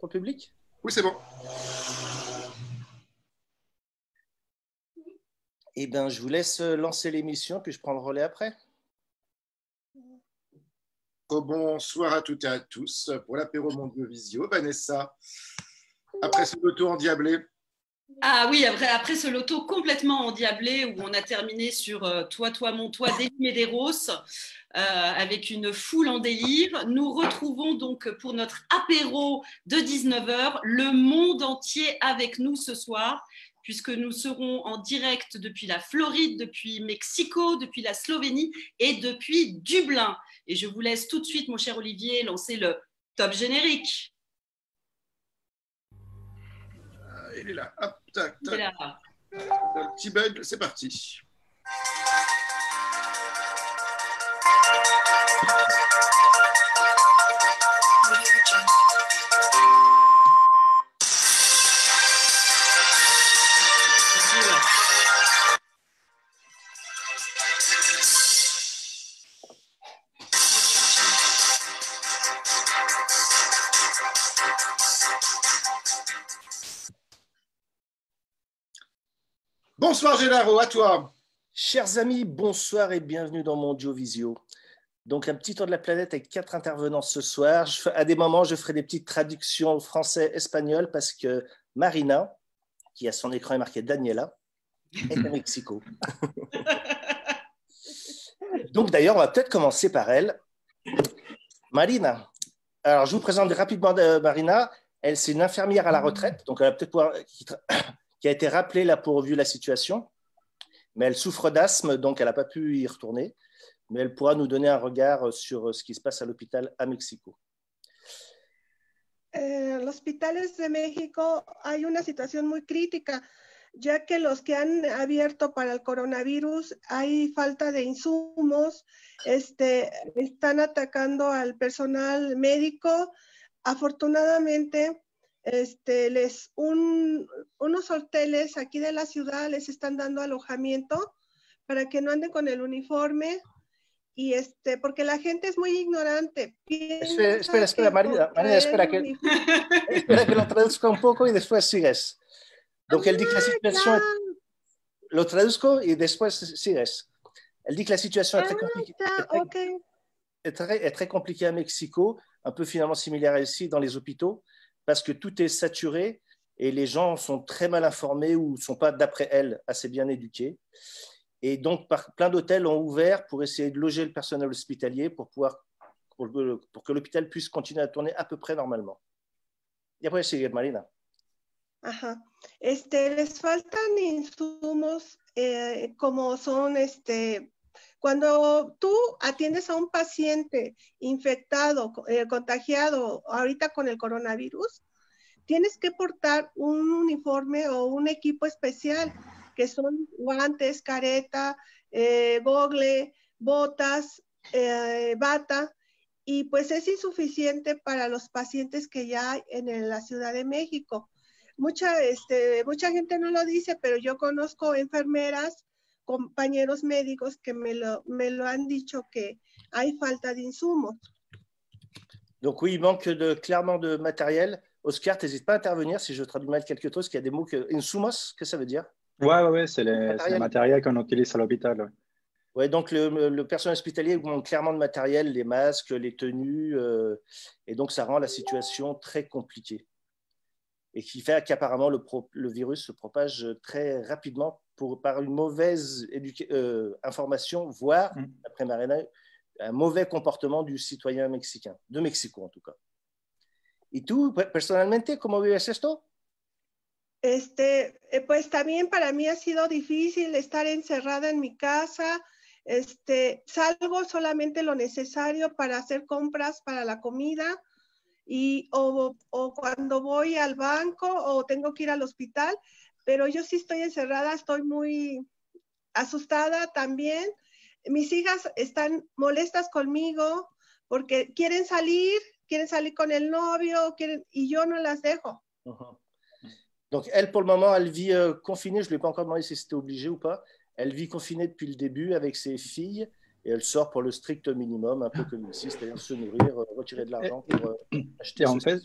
pour le public? Oui, c'est bon. Eh bien, je vous laisse lancer l'émission, puis je prends le relais après. Bonsoir à toutes et à tous pour l'apéro Mondiovisio. Vanessa, après ce loto endiablé. Ah oui, après ce loto complètement endiablé où on a terminé sur Toi, mon toit d'Elie Medeiros avec une foule en délire, nous retrouvons donc pour notre apéro de 19h le monde entier avec nous ce soir, puisque nous serons en direct depuis la Floride, depuis Mexico, depuis la Slovénie et depuis Dublin. Et je vous laisse tout de suite, mon cher Olivier, lancer le top générique. Il est là. Hop, tac, tac. Il est là. Un petit bug, c'est parti. Bonsoir Gennaro, à toi. Chers amis, bonsoir et bienvenue dans Mondiovisio. Donc, un petit tour de la planète avec 4 intervenants ce soir. À des moments, je ferai des petites traductions français-espagnol parce que Marina, qui à son écran est marqué Daniela, est à Mexico. Donc, d'ailleurs, on va peut-être commencer par elle. Marina. Alors, je vous présente rapidement Marina. Elle, c'est une infirmière à la retraite, donc elle va peut-être pouvoir, qui a été rappelée là pour vu la situation, mais elle souffre d'asthme, donc elle n'a pas pu y retourner, mais elle pourra nous donner un regard sur ce qui se passe à l'hôpital à Mexico. En los hospitales de México hay una situación muy crítica, ya que los que han abierto para el coronavirus hay falta de insumos, están atacando al personal médico. Afortunadamente, unos hoteles aquí de la ciudad les están dando alojamiento para que no anden con el uniforme. Y porque la gente es muy ignorante. Espera, Marina, espera que lo traduzca un poco y después sigues. Donc, elle dit que la situation lo traduzco y después sigues. Elle dit que la situation est très compliquée. Est très compliquée à Mexico, un peu finalement similaire à ici dans les hôpitaux, parce que tout est saturé et les gens sont très mal informés ou ne sont pas, d'après elle, assez bien éduqués. Et donc, plein d'hôtels ont ouvert pour essayer de loger le personnel hospitalier pour que l'hôpital puisse continuer à tourner à peu près normalement. Y après, sigue Marina. Ajá. Les faltan insumos como son cuando tú atiendes a un paciente infectado, contagiado ahorita con el coronavirus, tienes que portar un uniforme o un equipo especial, que son guantes, careta, gogle, botas, bata, y pues es insuficiente para los pacientes que ya hay en la Ciudad de México. Mucha gente no lo dice, pero yo conozco enfermeras, compañeros médicos que me lo han dicho que hay falta de insumos. Donc oui, il manque clairement de matériel. Oscar, n'hésite pas à intervenir si je traduis mal quelque chose, qu'il y a des mots que... Insumos, qu'est-ce que ça veut dire? Ouais, c'est le matériel qu'on utilise à l'hôpital. Ouais. Ouais, donc le personnel hospitalier manque clairement de matériel, les masques, les tenues, et donc ça rend la situation très compliquée. Et qui fait qu'apparemment le virus se propage très rapidement par une mauvaise information, voire, d'après Marina, un mauvais comportement du citoyen mexicain, de Mexico en tout cas. ¿Y tú, personalmente, cómo vives esto? Pues también para mí ha sido difícil estar encerrada en mi casa. Salgo solamente lo necesario para hacer compras para la comida o cuando voy al banco o tengo que ir al hospital, pero yo sí estoy encerrada, estoy muy asustada también. Mis hijas están molestas conmigo porque quieren salir con el novio, y yo no las dejo. Uh-huh. Donc, elle, pour le moment, elle vit confinée. Je ne lui ai pas encore demandé si c'était obligé ou pas. Elle vit confinée depuis le début avec ses filles et elle sort pour le strict minimum, un peu comme ici, c'est-à-dire se nourrir, retirer de l'argent pour acheter. Et en fait,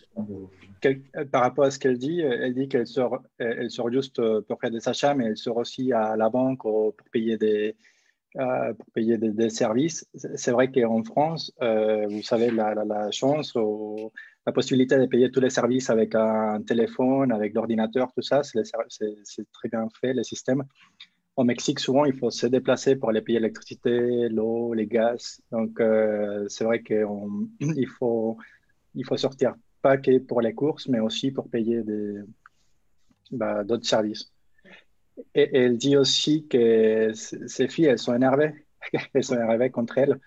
par rapport à ce qu'elle dit qu'elle sort juste pour faire des achats, mais elle sort aussi à la banque pour payer des services. C'est vrai qu'en France, vous savez, la chance, la possibilité de payer tous les services avec un téléphone, avec l'ordinateur, tout ça, c'est très bien fait, les systèmes. Au Mexique, souvent, il faut se déplacer pour aller payer l'électricité, l'eau, les gaz. Donc, c'est vrai qu'il faut sortir pas que pour les courses, mais aussi pour payer d'autres services. Et elle dit aussi que ces filles, elles sont énervées. Elles sont énervées contre elle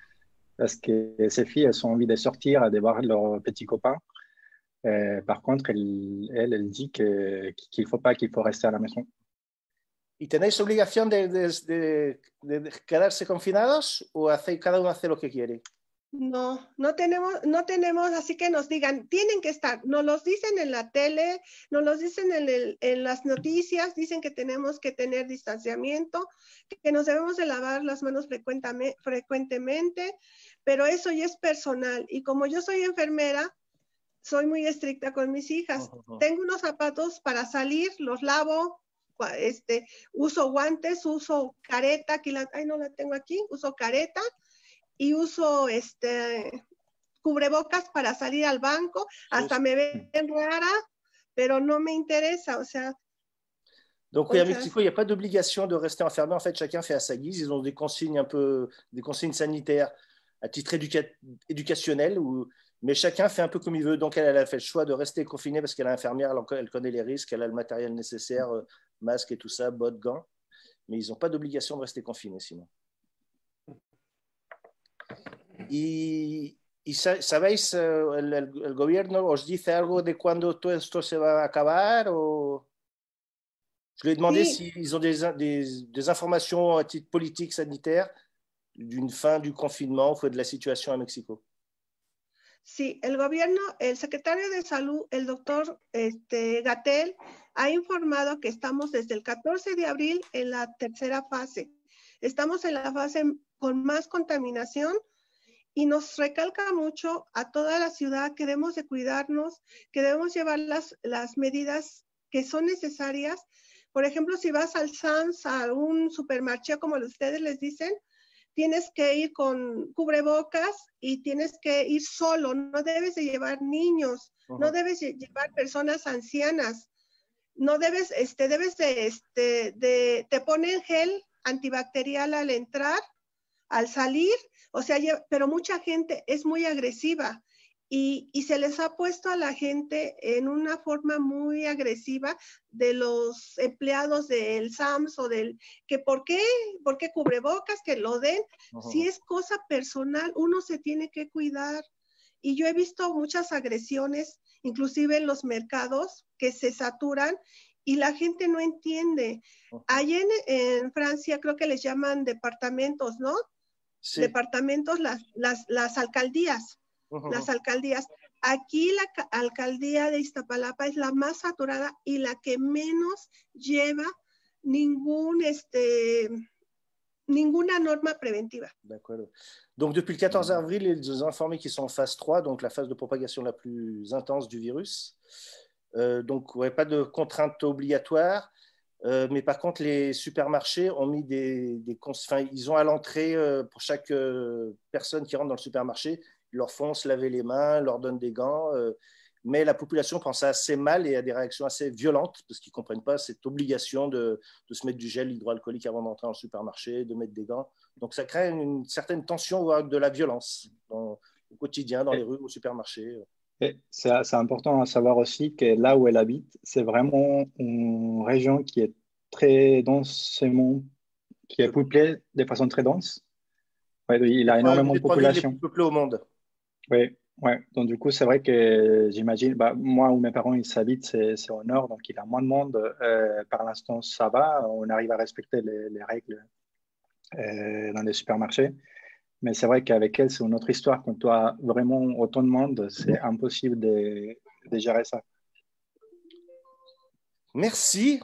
parce que ces filles, elles ont envie de sortir, de voir leurs petits copains. Par contre, elle dit qu'il faut pas, qu'il faut rester à la maison. ¿Y tenéis obligación de quedarse confinados o cada uno hace lo que quiere? No, no tenemos, así que nos digan, tienen que estar, nos los dicen en la tele, nos los dicen en las noticias, dicen que tenemos que tener distanciamiento, que nos debemos de lavar las manos frecuentemente, pero eso ya es personal. Y como yo soy enfermera, soy muy estricta con mis hijas. Tengo unos zapatos para salir, los lavo, uso guantes, uso careta, aquí no la tengo aquí, uso careta, y uso cubrebocas para salir al banco, hasta me ven rara, pero no me interesa, o sea. Donc oui, à Mexico, il n'y a pas d'obligation de rester enfermé. En fait, chacun fait à sa guise. Ils ont des consignes des consignes sanitaires à titre éducationnel, mais chacun fait un peu comme il veut. Donc elle a fait le choix de rester confinée parce qu'elle est infirmière, elle connaît les risques, elle a le matériel nécessaire, masque et tout ça, bottes, gants. Mais ils n'ont pas d'obligation de rester confinés sinon. ¿Y sabéis, el gobierno os dice algo de cuándo todo esto se va a acabar? Je lui ai demandé s'ils ont des informations à titre politique, sanitaire, d'une fin du confinement ou de la situation à Mexico. Sí, el gobierno, el secretario de Salud, el doctor Gatell, ha informado que estamos desde el 14 de abril en la tercera fase. Estamos en la fase con más contaminación, y nos recalca mucho a toda la ciudad que debemos de cuidarnos, que debemos llevar las medidas que son necesarias. Por ejemplo, si vas al Sam's, a un supermercado como ustedes les dicen, tienes que ir con cubrebocas y tienes que ir solo, no debes de llevar niños, no debes de llevar personas ancianas, no debes, te ponen gel antibacterial al entrar, al salir, o sea, pero mucha gente es muy agresiva y se les ha puesto a la gente en una forma muy agresiva de los empleados del SAMS o que ¿por qué cubrebocas? Que lo den. Si es cosa personal, uno se tiene que cuidar. Y yo he visto muchas agresiones, inclusive en los mercados, que se saturan y la gente no entiende. Allá en Francia creo que les llaman departamentos, ¿no? Sí. Departamentos, las alcaldías. Las alcaldías. Aquí la alcaldía de Iztapalapa es la más saturada y la que menos lleva ninguna norma préventive. D'accord. Donc, depuis le 14 avril, ils ont informé qu'ils sont en phase 3, donc la phase de propagation la plus intense du virus. Donc, ouais, pas de contraintes obligatoires. Mais par contre, les supermarchés ont mis ils ont à l'entrée, pour chaque personne qui rentre dans le supermarché, ils leur font se laver les mains, leur donnent des gants. Mais la population prend ça assez mal et a des réactions assez violentes parce qu'ils ne comprennent pas cette obligation de se mettre du gel hydroalcoolique avant d'entrer dans le supermarché, de mettre des gants. Donc, ça crée une certaine tension, voire de la violence au quotidien, dans les rues, au supermarché. C'est important à savoir aussi que là où elle habite, c'est vraiment une région qui est très densément, qui est peuplée de façon très dense. Ouais, il a énormément de population. Les plus peuplées au monde. Oui, ouais. Donc du coup, c'est vrai que j'imagine, moi où mes parents ils habitent, c'est au nord, donc il y a moins de monde. Par l'instant, ça va, on arrive à respecter les règles dans les supermarchés. Mais c'est vrai qu'avec elle, c'est une autre histoire. Quand tu as vraiment autant de monde, c'est impossible de gérer ça. Merci.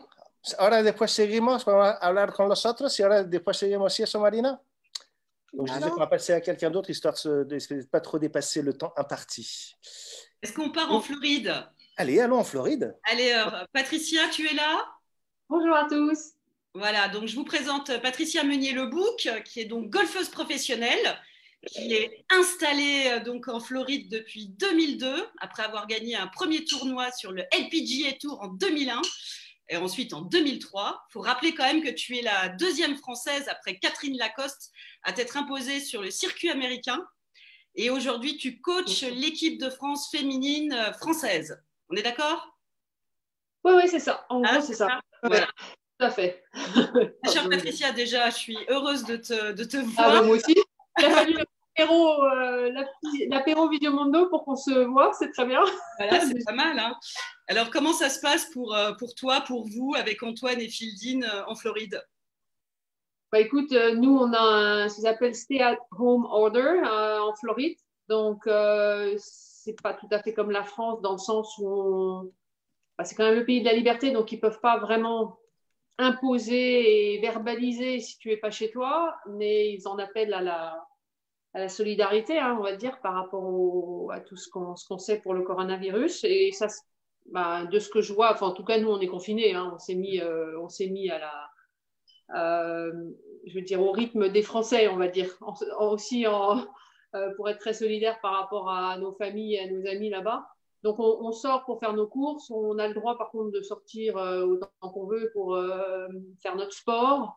Ahora después seguimos, vamos a hablar con los otros y ahora después seguimos. ¿Y eso, Marina? Donc, je disais qu'on va passer à quelqu'un d'autre, histoire de ne pas trop dépasser le temps imparti. Est-ce qu'on part en Floride? Allez, allons en Floride. Allez, Patricia, tu es là? Bonjour à tous. Voilà, donc je vous présente Patricia Meunier-Lebouc, qui est donc golfeuse professionnelle, qui est installée donc en Floride depuis 2002, après avoir gagné un premier tournoi sur le LPGA Tour en 2001 et ensuite en 2003. Il faut rappeler quand même que tu es la deuxième Française après Catherine Lacoste à t'être imposée sur le circuit américain. Et aujourd'hui, tu coaches l'équipe de France féminine française. On est d'accord? Oui, c'est ça. En gros, c'est ça. Voilà. Tout à fait. Ma chère Patricia, déjà, je suis heureuse de te voir. Ah, moi aussi. Il a fallu l'apéro Videomondo pour qu'on se voit, c'est très bien. Voilà, c'est pas mal. Hein. Alors, comment ça se passe pour toi, pour vous, avec Antoine et Fildine en Floride? Bah, écoute, nous, on a ce qui s'appelle Stay at Home Order en Floride. Donc, c'est pas tout à fait comme la France dans le sens où c'est quand même le pays de la liberté, donc ils peuvent pas vraiment imposer et verbaliser si tu es pas chez toi, mais ils en appellent à la solidarité, hein, on va dire, par rapport à tout ce qu'on sait pour le coronavirus. Et ça, de ce que je vois, enfin, en tout cas, nous, on est confinés, hein, on s'est mis à je veux dire, au rythme des Français, on va dire, pour être très solidaire par rapport à nos familles et à nos amis là-bas. Donc, on sort pour faire nos courses. On a le droit, par contre, de sortir autant qu'on veut pour faire notre sport.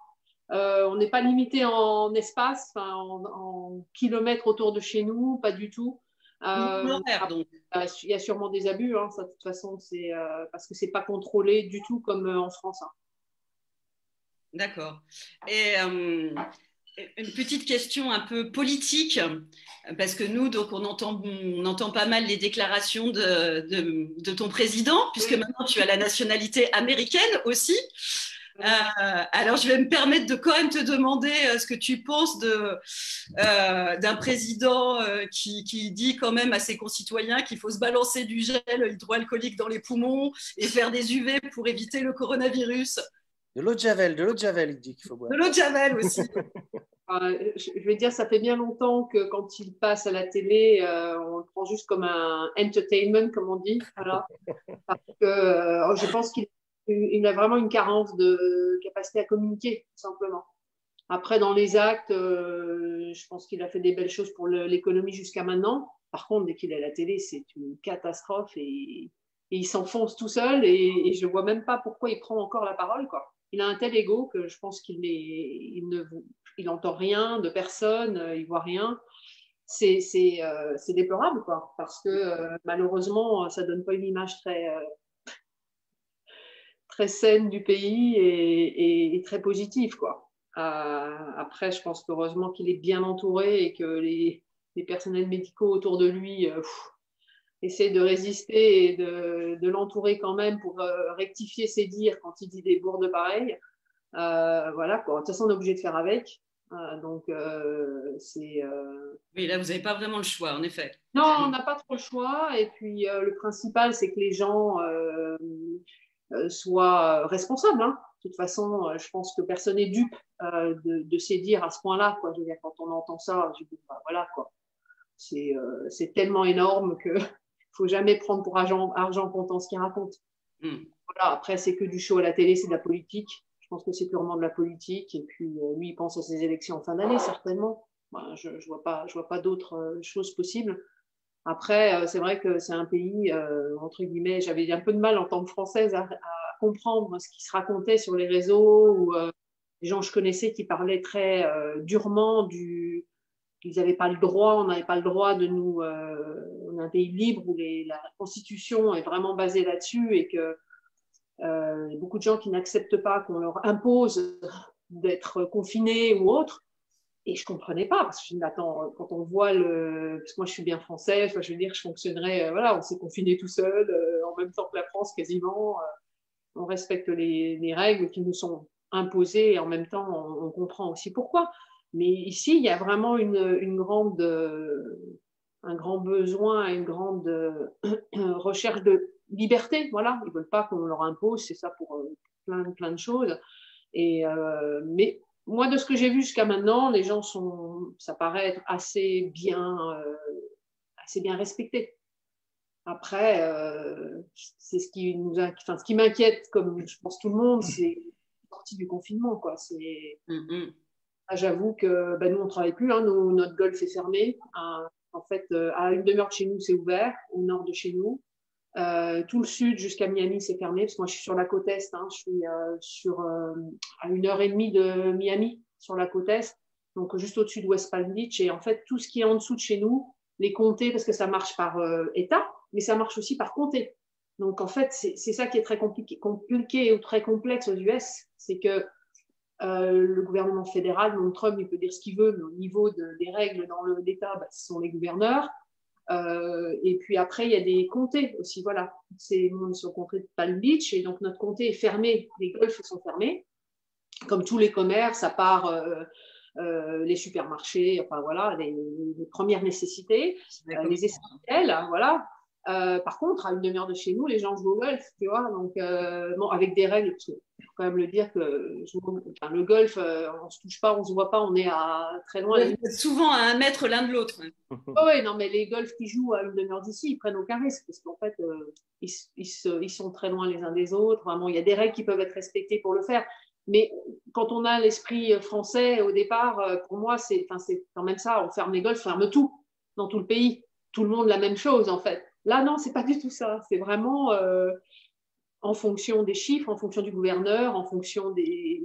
On n'est pas limité en espace, en kilomètres autour de chez nous, pas du tout. Il y a sûrement des abus, hein, ça, de toute façon, c'est parce que c'est pas contrôlé du tout comme en France. Hein. D'accord. Et une petite question un peu politique, parce que nous, donc, on entend pas mal les déclarations de ton président, puisque maintenant tu as la nationalité américaine aussi. Alors, je vais me permettre de quand même te demander ce que tu penses d'un président qui dit quand même à ses concitoyens qu'il faut se balancer du gel hydroalcoolique dans les poumons et faire des UV pour éviter le coronavirus. De l'eau de Javel, il dit qu'il faut boire. De l'eau de Javel aussi. Je vais dire, ça fait bien longtemps que quand il passe à la télé, on le prend juste comme un entertainment, comme on dit. Voilà. Parce que je pense qu'il a vraiment une carence de capacité à communiquer, tout simplement. Après, dans les actes, je pense qu'il a fait des belles choses pour l'économie jusqu'à maintenant. Par contre, dès qu'il est à la télé, c'est une catastrophe et il s'enfonce tout seul et je ne vois même pas pourquoi il prend encore la parole, quoi. Il a un tel ego que je pense qu'il n'entend rien de personne, il ne voit rien. C'est déplorable, quoi, parce que malheureusement, ça ne donne pas une image très saine du pays et très positive, quoi. Après, je pense qu'heureusement qu'il est bien entouré et que les personnels médicaux autour de lui essaie de résister et de l'entourer quand même pour rectifier ses dires quand il dit des bourdes pareilles. Voilà, quoi. De toute façon, on est obligé de faire avec. C'est. Oui, là, vous n'avez pas vraiment le choix, en effet. Non, on n'a pas trop le choix. Et puis, le principal, c'est que les gens soient responsables. Hein. De toute façon, je pense que personne n'est dupe de ces dires à ce point-là. Quoi. Je veux dire, quand on entend ça, je dis, voilà, quoi. C'est tellement énorme que faut jamais prendre pour argent comptant ce qu'il raconte. Voilà, après, c'est que du show à la télé, c'est de la politique. Je pense que c'est purement de la politique. Et puis, lui, il pense à ses élections en fin d'année, certainement. Voilà, je vois pas d'autres choses possibles. Après, c'est vrai que c'est un pays, entre guillemets, j'avais un peu de mal en tant que Française à comprendre ce qui se racontait sur les réseaux ou les gens que je connaissais qui parlaient très durement qu'ils n'avaient pas le droit, on n'avait pas le droit de nous... on est un pays libre où la Constitution est vraiment basée là-dessus et que beaucoup de gens qui n'acceptent pas qu'on leur impose d'être confinés ou autre. Et je ne comprenais pas, parce que je me dis, attends, quand on voit parce que moi, je suis bien française, je veux dire, je fonctionnerais... voilà, on s'est confinés tout seul, en même temps que la France, quasiment. On respecte les règles qui nous sont imposées et en même temps, on comprend aussi pourquoi. Mais ici, il y a vraiment un grand besoin, une grande recherche de liberté. Voilà, ils ne veulent pas qu'on leur impose, c'est ça pour plein de choses. Mais moi, de ce que j'ai vu jusqu'à maintenant, les gens ça paraît être assez bien respecté. Après, c'est ce qui m'inquiète, comme je pense tout le monde, c'est la sortie du confinement, quoi. J'avoue que nous, on ne travaille plus. Hein. Notre golf est fermé. En fait, à une demi-heure de chez nous, c'est ouvert, au nord de chez nous. Tout le sud jusqu'à Miami, c'est fermé, parce que moi, je suis sur la côte est. Hein. Je suis à 1h30 de Miami, sur la côte est, donc juste au-dessus de West Palm Beach. Et en fait, tout ce qui est en dessous de chez nous, les comtés, parce que ça marche par État, mais ça marche aussi par comté. Donc, en fait, c'est ça qui est très compliqué ou très complexe aux US, c'est que le gouvernement fédéral, donc Trump, il peut dire ce qu'il veut, mais au niveau des règles dans l'État, ce sont les gouverneurs. Et puis après, il y a des comtés aussi. Voilà, c'est sur le comté de Palm Beach, et donc notre comté est fermé, les golfs sont fermés, comme tous les commerces, à part les supermarchés, enfin voilà, les premières nécessités, les essentiels, voilà. Par contre, à une demi-heure de chez nous, les gens jouent au golf, tu vois, donc avec des règles, parce que faut quand même le dire que le golf, on se touche pas, on se voit pas, on est très loin. Souvent à 1 mètre l'un de l'autre. Oui, non, mais les golfs qui jouent à une demi-heure d'ici, ils prennent aucun risque, parce qu'en fait, ils sont très loin les uns des autres. Vraiment, il y a des règles qui peuvent être respectées pour le faire. Mais quand on a l'esprit français au départ, pour moi, c'est quand même ça. On ferme les golfs, on ferme tout dans tout le pays. Tout le monde la même chose, en fait. Là, non, c'est pas du tout ça. C'est vraiment en fonction des chiffres, en fonction du gouverneur, en fonction des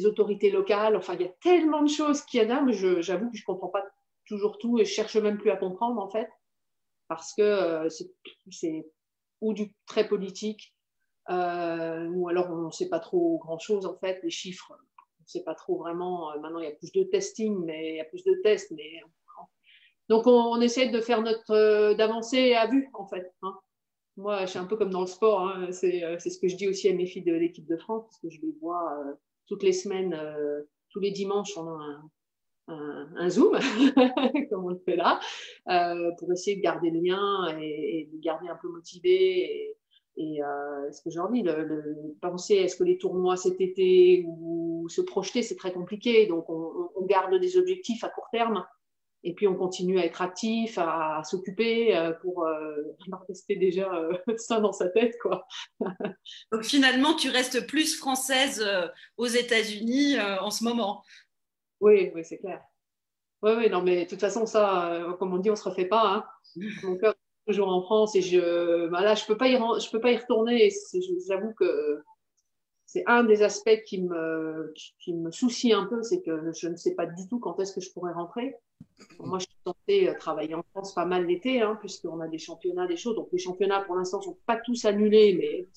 autorités locales. Enfin, il y a tellement de choses qu'il y a là, mais j'avoue que je comprends pas toujours tout et je cherche même plus à comprendre, en fait, parce que c'est ou du très politique, ou alors on ne sait pas trop grand-chose, en fait. Les chiffres, on ne sait pas trop vraiment. Maintenant, il y a plus de testing, mais il y a plus de tests, mais... Donc, on essaie de faire d'avancer à vue, en fait. Hein. Moi, je suis un peu comme dans le sport. Hein. C'est ce que je dis aussi à mes filles de l'équipe de France, parce que je les vois toutes les semaines, tous les dimanches, on a un Zoom, comme on le fait là, pour essayer de garder le lien et de garder un peu motivé. Et ce que je leur dis, penser est-ce que les tournois cet été ou se projeter, c'est très compliqué. Donc, on garde des objectifs à court terme. Et puis, on continue à être actif, à s'occuper pour rester déjà sain dans sa tête, quoi. Donc, finalement, tu restes plus française aux États-Unis en ce moment. Oui, c'est clair. Oui, non, mais de toute façon, ça, comme on dit, on ne se refait pas. Hein. Mon cœur est toujours en France et là, je peux pas y retourner. J'avoue que c'est un des aspects qui me soucie un peu, c'est que je ne sais pas du tout quand est-ce que je pourrais rentrer. Moi, je suis censée travailler en France pas mal l'été, hein, puisqu'on a des championnats, des choses. Donc, les championnats, pour l'instant, ne sont pas tous annulés, mais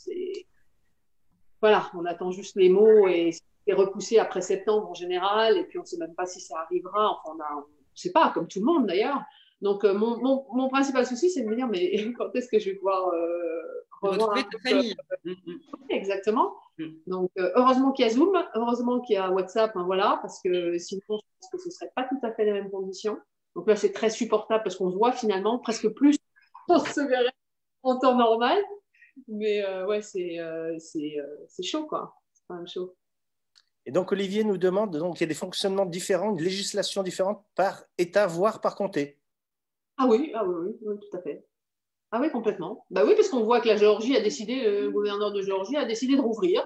voilà, on attend juste les mots et c'est repoussé après septembre en général. Et puis, on ne sait même pas si ça arrivera. Enfin, on ne sait pas, comme tout le monde d'ailleurs. Donc, mon principal souci, c'est de me dire, mais quand est-ce que je vais pouvoir retrouver ta famille. Exactement. Donc, heureusement qu'il y a Zoom, heureusement qu'il y a WhatsApp, hein, voilà, parce que sinon, je pense que ce ne serait pas tout à fait les mêmes conditions. Donc là, c'est très supportable parce qu'on se voit finalement presque plus qu'on se verrait en temps normal. Mais ouais, c'est chaud, quoi. C'est quand même chaud. Et donc, Olivier nous demande, donc, il y a des fonctionnements différents, une législation différente par État, voire par comté. Ah oui, tout à fait. Ah oui, complètement. Bah oui, parce qu'on voit que la Géorgie a décidé, le gouverneur de Géorgie a décidé de rouvrir.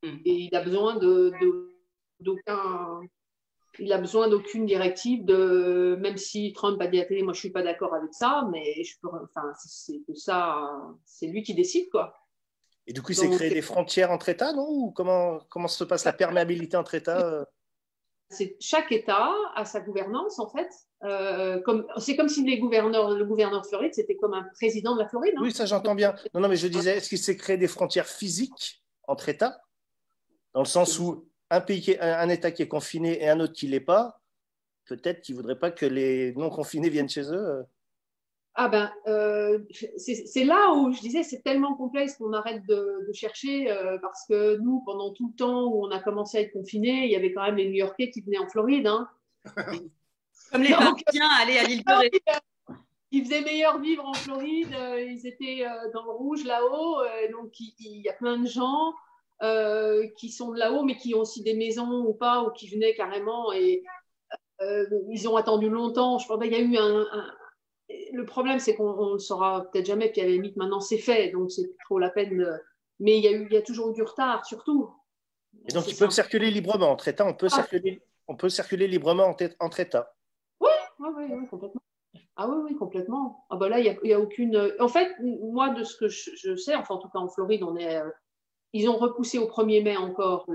Et il a besoin d'aucune directive, même si Trump a dit à la télé, moi je ne suis pas d'accord avec ça, mais c'est lui qui décide, quoi. Et du coup, c'est créer des frontières entre États, non? Ou comment se passe la perméabilité entre États? Chaque État a sa gouvernance, en fait. C'est comme si le gouverneur de Floride, c'était comme un président de la Floride. Hein. Oui, ça j'entends bien. Non, mais je disais, est-ce qu'il s'est créé des frontières physiques entre États? Dans le sens où un État qui est confiné et un autre qui ne l'est pas, peut-être qu'ils ne voudraient pas que les non-confinés viennent chez eux. Ah ben, c'est là où je disais, c'est tellement complexe qu'on arrête de chercher, parce que nous, pendant tout le temps où on a commencé à être confinés, il y avait quand même les New-Yorkais qui venaient en Floride. Hein. Comme les Parisiens aller à l'île de Ré. Ils faisaient meilleur vivre en Floride, ils étaient dans le rouge là-haut, donc il y a plein de gens. qui sont de là-haut, mais qui ont aussi des maisons ou pas, ou qui venaient carrément et ils ont attendu longtemps. Je pense qu'il y a eu le problème, c'est qu'on ne le saura peut-être jamais, puis à la limite, maintenant c'est fait, donc c'est plus trop la peine. Mais il y a toujours eu du retard, surtout. Et donc, ils peuvent circuler librement entre États. On peut circuler librement entre États. Oui, complètement. Ah oui, complètement. Ah bah là, il y a aucune. En fait, moi, de ce que je sais, enfin, en tout cas en Floride, ils ont repoussé au 1er mai encore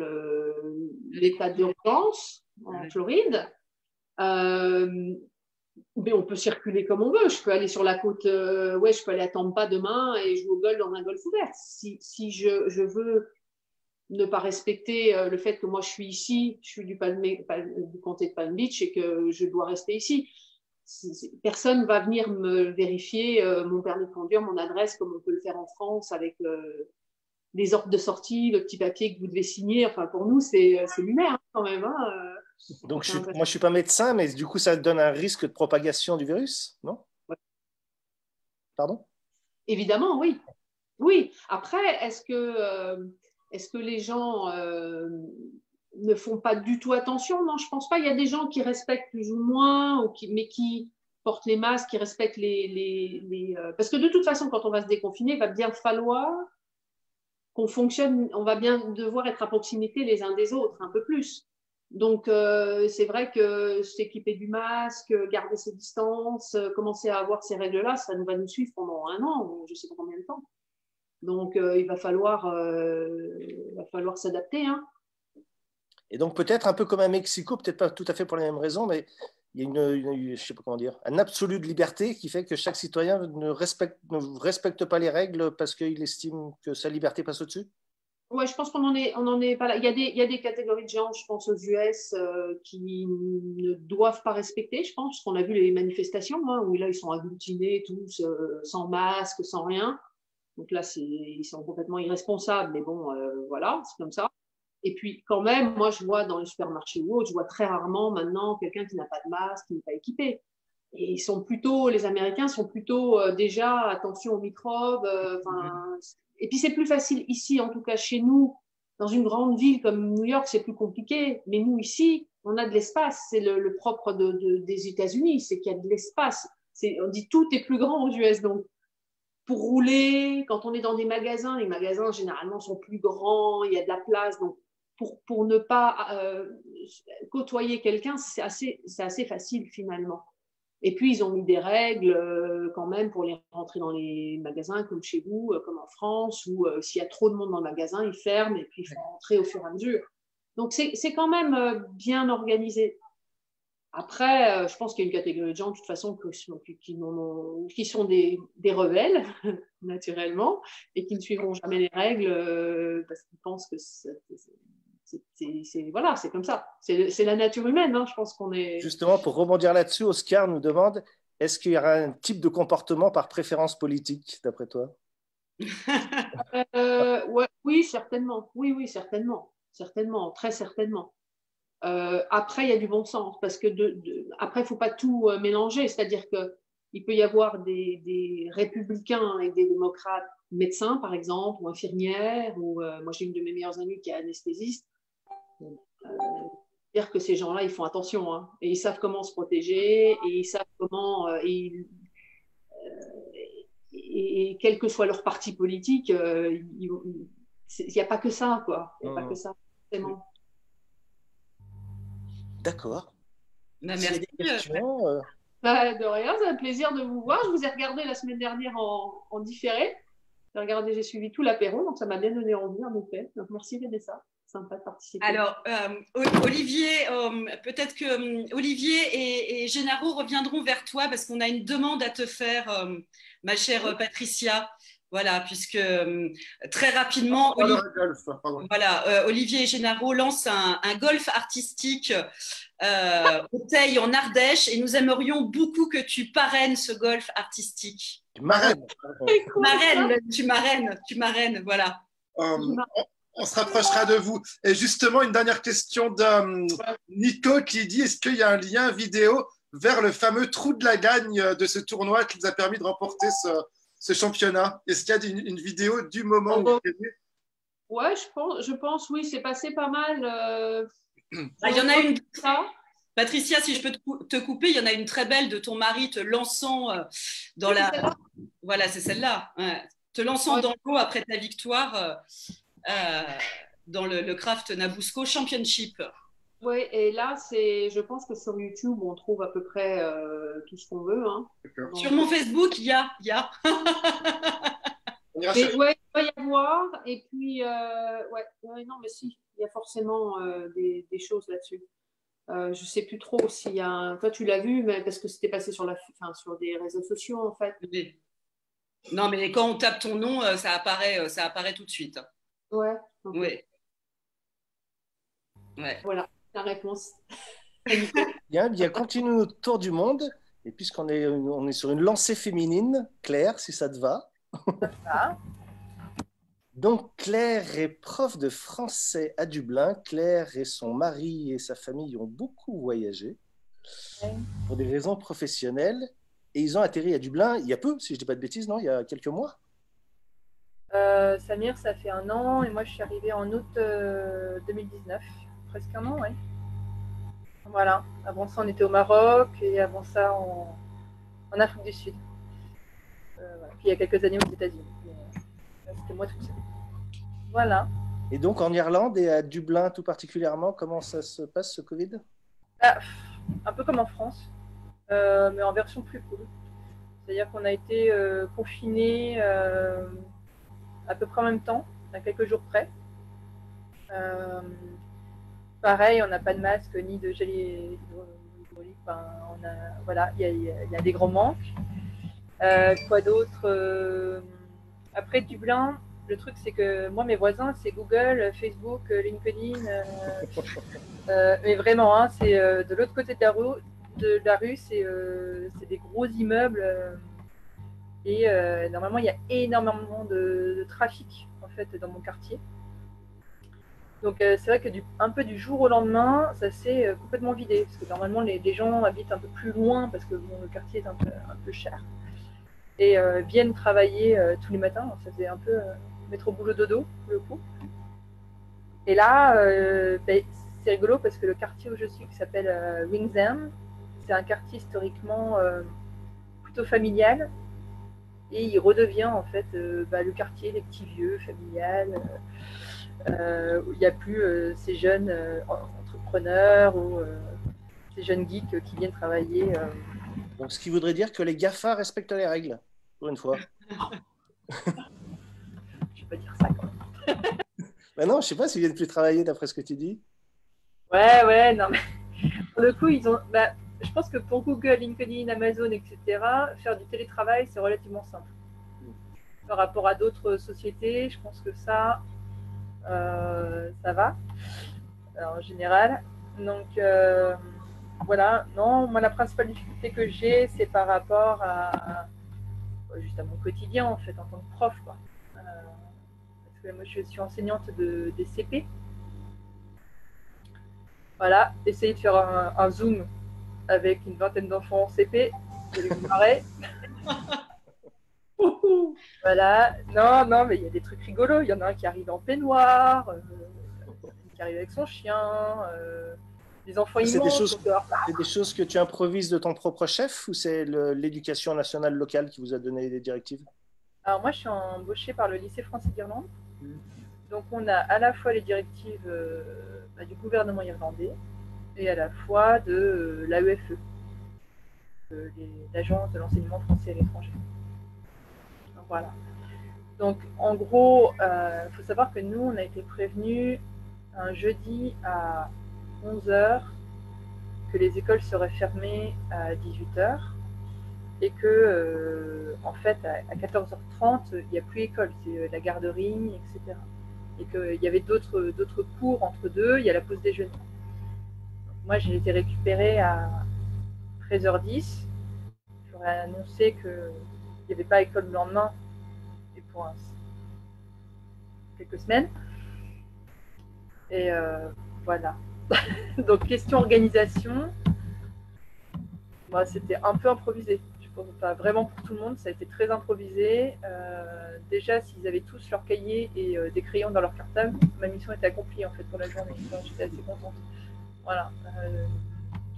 l'état d'urgence en Floride. Mais on peut circuler comme on veut. Je peux aller sur la côte ouest, je peux aller à Tampa demain et jouer au golf dans un golf ouvert. Si je veux ne pas respecter le fait que moi je suis ici, je suis du comté de Palm Beach et que je dois rester ici. Personne ne va venir me vérifier mon permis de conduire, mon adresse, comme on peut le faire en France avec les ordres de sortie, le petit papier que vous devez signer. Enfin, pour nous, c'est lunaire quand même. Donc, moi, je ne suis pas médecin, mais du coup, ça donne un risque de propagation du virus, non? Ouais. Pardon? Évidemment, oui. Oui. Après, est-ce que les gens ne font pas du tout attention? Non, je ne pense pas. Il y a des gens qui respectent plus ou moins, mais qui portent les masques, qui respectent parce que de toute façon, quand on va se déconfiner, il va bien falloir qu'on fonctionne, on va bien devoir être à proximité les uns des autres, un peu plus. Donc, c'est vrai que s'équiper du masque, garder ses distances, commencer à avoir ces règles-là, ça va nous suivre pendant 1 an, je ne sais pas combien de temps. Donc, il va falloir s'adapter. Hein. Et donc, peut-être un peu comme à Mexico, peut-être pas tout à fait pour les mêmes raisons, mais il y a je sais pas comment dire, un absolu de liberté qui fait que chaque citoyen ne respecte pas les règles parce qu'il estime que sa liberté passe au-dessus. Ouais, je pense qu'on en est pas là. Il y a des catégories de gens, je pense aux US, qui ne doivent pas respecter, je pense, parce qu'on a vu les manifestations, où là, ils sont agglutinés tous, sans masque, sans rien. Donc là, ils sont complètement irresponsables, mais bon, voilà, c'est comme ça. Et puis, quand même, moi, je vois dans les supermarchés ou autres, je vois très rarement maintenant quelqu'un qui n'a pas de masque, qui n'est pas équipé. Et les Américains sont plutôt déjà, attention aux microbes, et puis, c'est plus facile ici, en tout cas chez nous, dans une grande ville comme New York, c'est plus compliqué. Mais nous, ici, on a de l'espace. C'est le propre des États-Unis, c'est qu'il y a de l'espace. On dit tout est plus grand aux US. Donc, pour rouler, quand on est dans des magasins, les magasins, généralement, sont plus grands, il y a de la place. Donc, pour ne pas côtoyer quelqu'un, c'est assez facile, finalement. Et puis, ils ont mis des règles quand même pour les rentrer dans les magasins, comme chez vous, comme en France, où s'il y a trop de monde dans le magasin, ils ferment et puis ils font rentrer au fur et à mesure. Donc, c'est quand même bien organisé. Après, je pense qu'il y a une catégorie de gens, de toute façon, qui sont des rebelles, naturellement, et qui ne suivront jamais les règles parce qu'ils pensent que voilà, c'est comme ça. C'est la nature humaine, hein. Je pense qu'on est... Justement, pour rebondir là-dessus, Oscar nous demande, est-ce qu'il y aura un type de comportement par préférence politique, d'après toi? Ouais, oui, certainement. Oui, certainement. Certainement, très certainement. Après, il y a du bon sens, parce que après, il ne faut pas tout mélanger. C'est-à-dire qu'il peut y avoir des républicains et des démocrates médecins, par exemple, ou infirmières, ou moi, j'ai une de mes meilleures amies qui est anesthésiste. Dire que ces gens-là, ils font attention, hein, et ils savent comment se protéger, et ils savent comment... et quel que soit leur parti politique, il n'y a pas que ça, quoi. Il n'y a pas que ça, forcément. D'accord. Merci. De rien, c'est un plaisir de vous voir. Je vous ai regardé la semaine dernière en différé. J'ai suivi tout l'apéro, donc ça m'a bien donné envie, en effet. Donc merci Vanessa, sympa de participer. Alors, Olivier, peut-être que Olivier et Gennaro reviendront vers toi parce qu'on a une demande à te faire, ma chère Patricia. Voilà, puisque très rapidement, Olivier et Gennaro lancent un golf artistique au Teil en Ardèche et nous aimerions beaucoup que tu parraines ce golf artistique. Tu marraines. Tu marraines, voilà. On se rapprochera de vous. Et justement, une dernière question de Nico qui dit, est-ce qu'il y a un lien vidéo vers le fameux trou de la gagne de ce tournoi qui nous a permis de remporter ce championnat? Est-ce qu'il y a une vidéo du moment où vous avez vu? Ouais, je pense, oui, c'est passé pas mal. Il y en a une. Ça. Patricia, si je peux te couper, il y en a une très belle de ton mari te lançant dans la. Voilà, c'est celle-là. Ouais. Te lançant dans l'eau après ta victoire dans le Craft Nabusco Championship. Oui, et là, je pense que sur YouTube, on trouve à peu près tout ce qu'on veut. Hein. Sur mon Facebook, il y a. Mais, ouais, il doit y avoir. Et puis, non, mais si, il y a forcément des choses là-dessus. Je ne sais plus trop s'il y a un... Toi, tu l'as vu, mais parce que c'était passé sur des réseaux sociaux, en fait. Oui. Non, mais quand on tape ton nom, ça apparaît tout de suite. Ouais. Okay. Ouais. Voilà, la réponse. Bien, continue notre tour du monde. Et puisqu'on est sur une lancée féminine, Claire, si ça te va. Donc, Claire est prof de français à Dublin. Claire et son mari et sa famille ont beaucoup voyagé pour des raisons professionnelles. Et ils ont atterri à Dublin il y a peu, si je ne dis pas de bêtises, non? Il y a quelques mois. Samir, ça fait 1 an et moi je suis arrivée en août 2019, presque 1 an, oui. Voilà, avant ça on était au Maroc et avant ça en Afrique du Sud. Voilà. Puis il y a quelques années aux États-Unis. C'était moi toute seule. Voilà. Et donc en Irlande et à Dublin tout particulièrement, comment ça se passe ce Covid? Un peu comme en France, mais en version plus cool. C'est-à-dire qu'on a été confinés à peu près en même temps, à quelques jours près. Pareil, on n'a pas de masque ni de gel hydraulique. Voilà, il y a des gros manques. Quoi d'autre? Après Dublin, le truc c'est que moi mes voisins c'est Google, Facebook, LinkedIn, mais vraiment hein, c'est de l'autre côté de la rue, c'est des gros immeubles et normalement il y a énormément de trafic en fait dans mon quartier. Donc c'est vrai que un peu du jour au lendemain, ça s'est complètement vidé parce que normalement les gens habitent un peu plus loin parce que bon, le quartier est un peu cher et viennent travailler tous les matins. Ça faisait un peu métro boulot dodo pour le coup. Et là, c'est rigolo parce que le quartier où je suis, qui s'appelle Wings, c'est un quartier historiquement plutôt familial et il redevient en fait le quartier des petits vieux familial où il n'y a plus ces jeunes entrepreneurs ou ces jeunes geeks qui viennent travailler. Donc, ce qui voudrait dire que les GAFA respectent les règles, pour une fois. Je ne vais pas dire ça quand même. Ben non, je ne sais pas s'ils viennent plus travailler d'après ce que tu dis. Ouais, non, mais pour le coup, ils ont. Je pense que pour Google, LinkedIn, Amazon, etc., faire du télétravail, c'est relativement simple. Par rapport à d'autres sociétés, je pense que ça va, en général. Donc, voilà. Non, moi, la principale difficulté que j'ai, c'est par rapport juste à mon quotidien, en fait, en tant que prof, quoi. Parce que moi, je suis enseignante des CP. Voilà, essayer de faire un Zoom avec une vingtaine d'enfants en CP, vous allez vous marrer. Voilà, non, mais il y a des trucs rigolos. Il y en a un qui arrive en peignoir, qui arrive avec son chien, les enfants c'est immenses. C'est des choses que tu improvises de ton propre chef ou c'est l'éducation nationale locale qui vous a donné des directives? Alors moi, je suis embauchée par le lycée français d'Irlande. Donc on a à la fois les directives du gouvernement irlandais et à la fois de l'AEFE, l'Agence de l'enseignement français à l'étranger. Voilà. Donc, en gros, faut savoir que nous, on a été prévenus un jeudi à 11h que les écoles seraient fermées à 18h et que, en fait, à 14h30, il n'y a plus école, c'est la garderie, etc. Et qu'il y avait d'autres cours entre deux, il y a la pause déjeuner. Donc, moi, j'ai été récupérée à 13h10. J'aurais annoncé qu'il n'y avait pas école le lendemain et pour quelques semaines. Et voilà. Donc, question organisation, c'était un peu improvisé. Je vraiment pour tout le monde, ça a été très improvisé. Déjà, s'ils avaient tous leur cahier et des crayons dans leur cartable, ma mission était accomplie en fait pour la journée. Donc, j'étais assez contente. Voilà,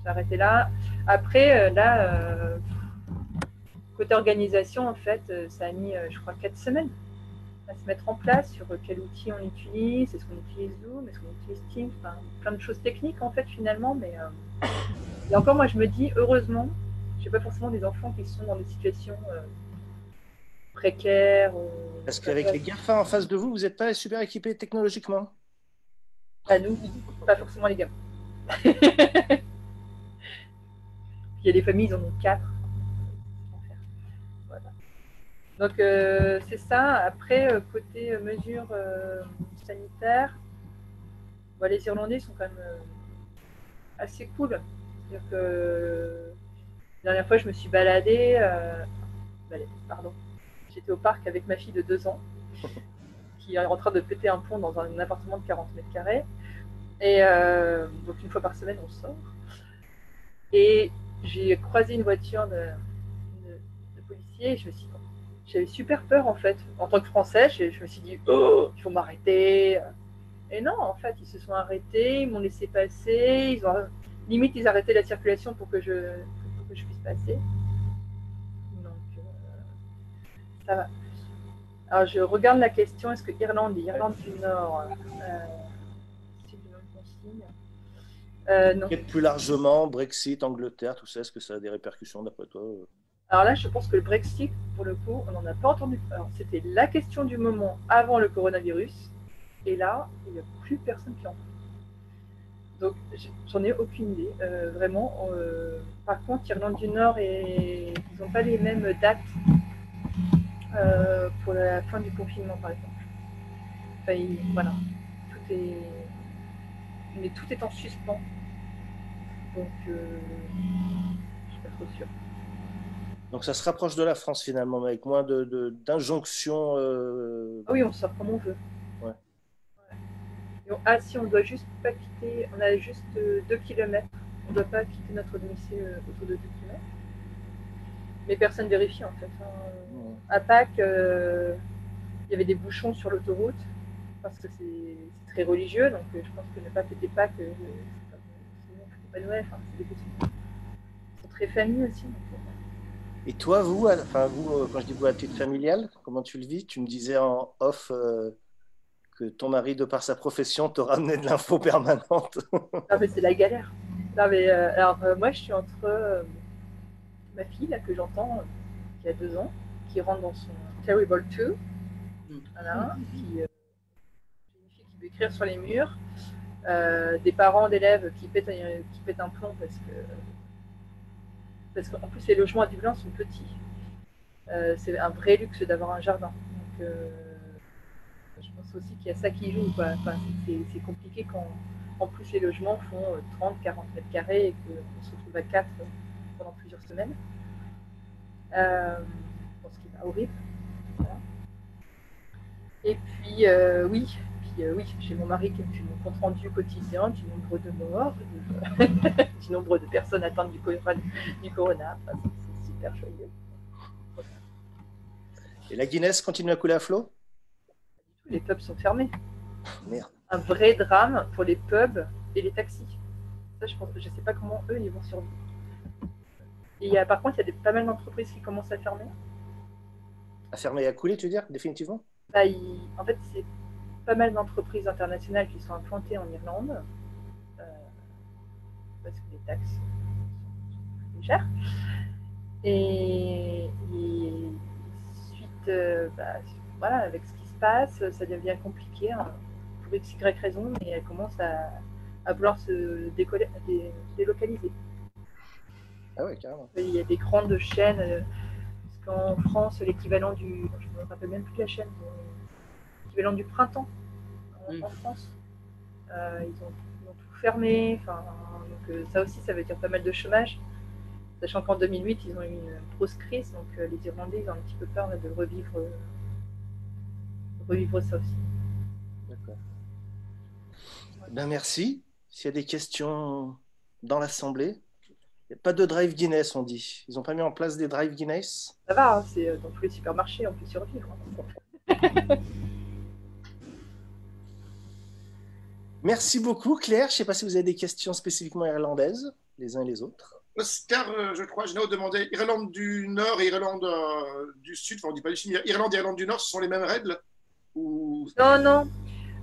j'ai arrêté là. Après, côté organisation, en fait, ça a mis, je crois, 4 semaines à se mettre en place sur quel outil on utilise, est-ce qu'on utilise Zoom, est-ce qu'on utilise Teams, enfin, plein de choses techniques en fait finalement, mais et encore moi je me dis heureusement, j'ai pas forcément des enfants qui sont dans des situations précaires. Parce qu'avec les GAFA en face de vous, vous n'êtes pas super équipés technologiquement? À nous, pas forcément les gamins. Il y a des familles, ils en ont 4. Voilà. Donc c'est ça. Après, côté mesures sanitaires, bah, les Irlandais sont quand même assez cool. C'est-à-dire que la dernière fois, je me suis baladée, pardon, j'étais au parc avec ma fille de 2 ans, qui est en train de péter un plomb dans un appartement de 40 mètres carrés. Et donc une fois par semaine, on sort. Et j'ai croisé une voiture de policiers et j'avais super peur en fait. En tant que Français, je me suis dit, oh, il faut m'arrêter. Et non, en fait, ils se sont arrêtés, ils m'ont laissé passer, limite, ils arrêtaient la circulation pour que je puisse passer. Donc, ça va. Alors, je regarde la question, est-ce que Irlande du Nord, c'est du même consigne non. Et plus largement, Brexit, Angleterre, tout ça, est-ce que ça a des répercussions d'après toi? Alors là, je pense que le Brexit, pour le coup, on n'en a pas entendu. Alors, c'était la question du moment avant le coronavirus. Et là, il n'y a plus personne qui en parle. Donc, j'en ai aucune idée. Vraiment. Par contre, Irlande du Nord, ils n'ont pas les mêmes dates pour la fin du confinement, par exemple. Enfin, voilà. Mais tout est en suspens. Donc, je ne suis pas trop sûre. Donc, ça se rapproche de la France, finalement, avec moins d'injonctions. Ah oui, on sort comme on veut. Ouais. Ah si, on doit juste pas quitter, on a juste 2 km, on ne doit pas quitter notre domicile autour de 2 km. Mais personne vérifie en fait. À Pâques, il y avait des bouchons sur l'autoroute, parce que c'est très religieux, donc je pense que ne pas fêter Pâques, c'est pas Noël, enfin, c'est des petits. Ils sont très familles aussi. Donc, Et toi, vous, quand je dis vous à titre familial, comment tu le vis? Tu me disais en off que ton mari, de par sa profession, te ramenait de l'info permanente. Ah, mais c'est la galère. Non, mais, moi, je suis entre ma fille, là, que j'entends, qui a 2 ans, qui rentre dans son Terrible 2. Voilà, une fille qui veut écrire sur les murs. Des parents d'élèves qui pètent un plomb parce qu'en plus, les logements à Dublin sont petits. C'est un vrai luxe d'avoir un jardin. Donc, je pense aussi qu'il y a ça qui joue. Enfin, c'est compliqué quand, en plus, les logements font 30, 40 mètres carrés et qu'on se retrouve à 4 pendant plusieurs semaines. Ce qui est horrible. Voilà. Et puis, oui, j'ai mon mari qui me fait mon compte rendu quotidien du nombre de morts, du nombre de personnes atteintes du corona. Enfin, c'est super joyeux. Voilà. Et la Guinness continue à couler à flot? Les pubs sont fermés. Merde. Un vrai drame pour les pubs et les taxis. Ça, je sais pas comment eux ils vont survivre. Et par contre, il y a pas mal d'entreprises qui commencent à fermer. À fermer et à couler, tu veux dire, définitivement? Bah, en fait, c'est pas mal d'entreprises internationales qui sont implantées en Irlande parce que les taxes sont plus chères. Et suite, voilà, avec ce qui se passe, ça devient compliqué pour X, Y raison, mais elle commence à vouloir se délocaliser. Ah ouais, carrément. Il y a des grandes chaînes, parce qu'en France, l'équivalent je ne me rappelle même plus la chaîne, l'équivalent du printemps en France, ils ont tout fermé. Donc ça aussi, ça veut dire pas mal de chômage. Sachant qu'en 2008, ils ont eu une grosse crise, donc les Irlandais ils ont un petit peu peur de revivre ça aussi. D'accord. Ben merci. S'il y a des questions dans l'Assemblée. Il n'y a pas de drive Guinness, on dit. Ils n'ont pas mis en place des drive Guinness? Ça va, hein, c'est dans tous les supermarchés, on peut survivre. Hein. Merci beaucoup, Claire. Je ne sais pas si vous avez des questions spécifiquement irlandaises, les uns et les autres. Oscar, je crois, Genao demandait Irlande du Nord et Irlande du Sud, enfin on ne dit pas du Sud, mais Irlande et Irlande du Nord, ce sont les mêmes règles ou... Non, non.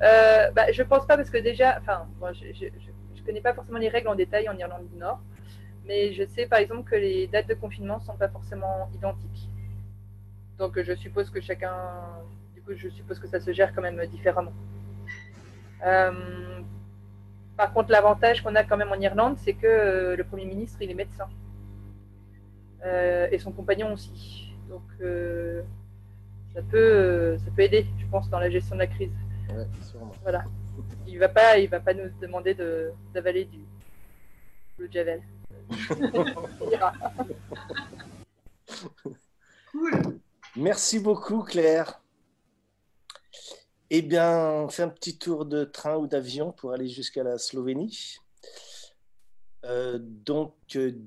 Je pense pas parce que déjà, enfin, bon, je connais pas forcément les règles en détail en Irlande du Nord, mais je sais par exemple que les dates de confinement sont pas forcément identiques. Donc je suppose que je suppose que ça se gère quand même différemment. Par contre, l'avantage qu'on a quand même en Irlande, c'est que le Premier ministre, il est médecin. Et son compagnon aussi. Donc, ça peut aider, je pense, dans la gestion de la crise. Ouais, sûrement. Voilà. Il va pas nous demander d'avaler du Blue Javel. Cool. Merci beaucoup, Claire. Eh bien, on fait un petit tour de train ou d'avion pour aller jusqu'à la Slovénie.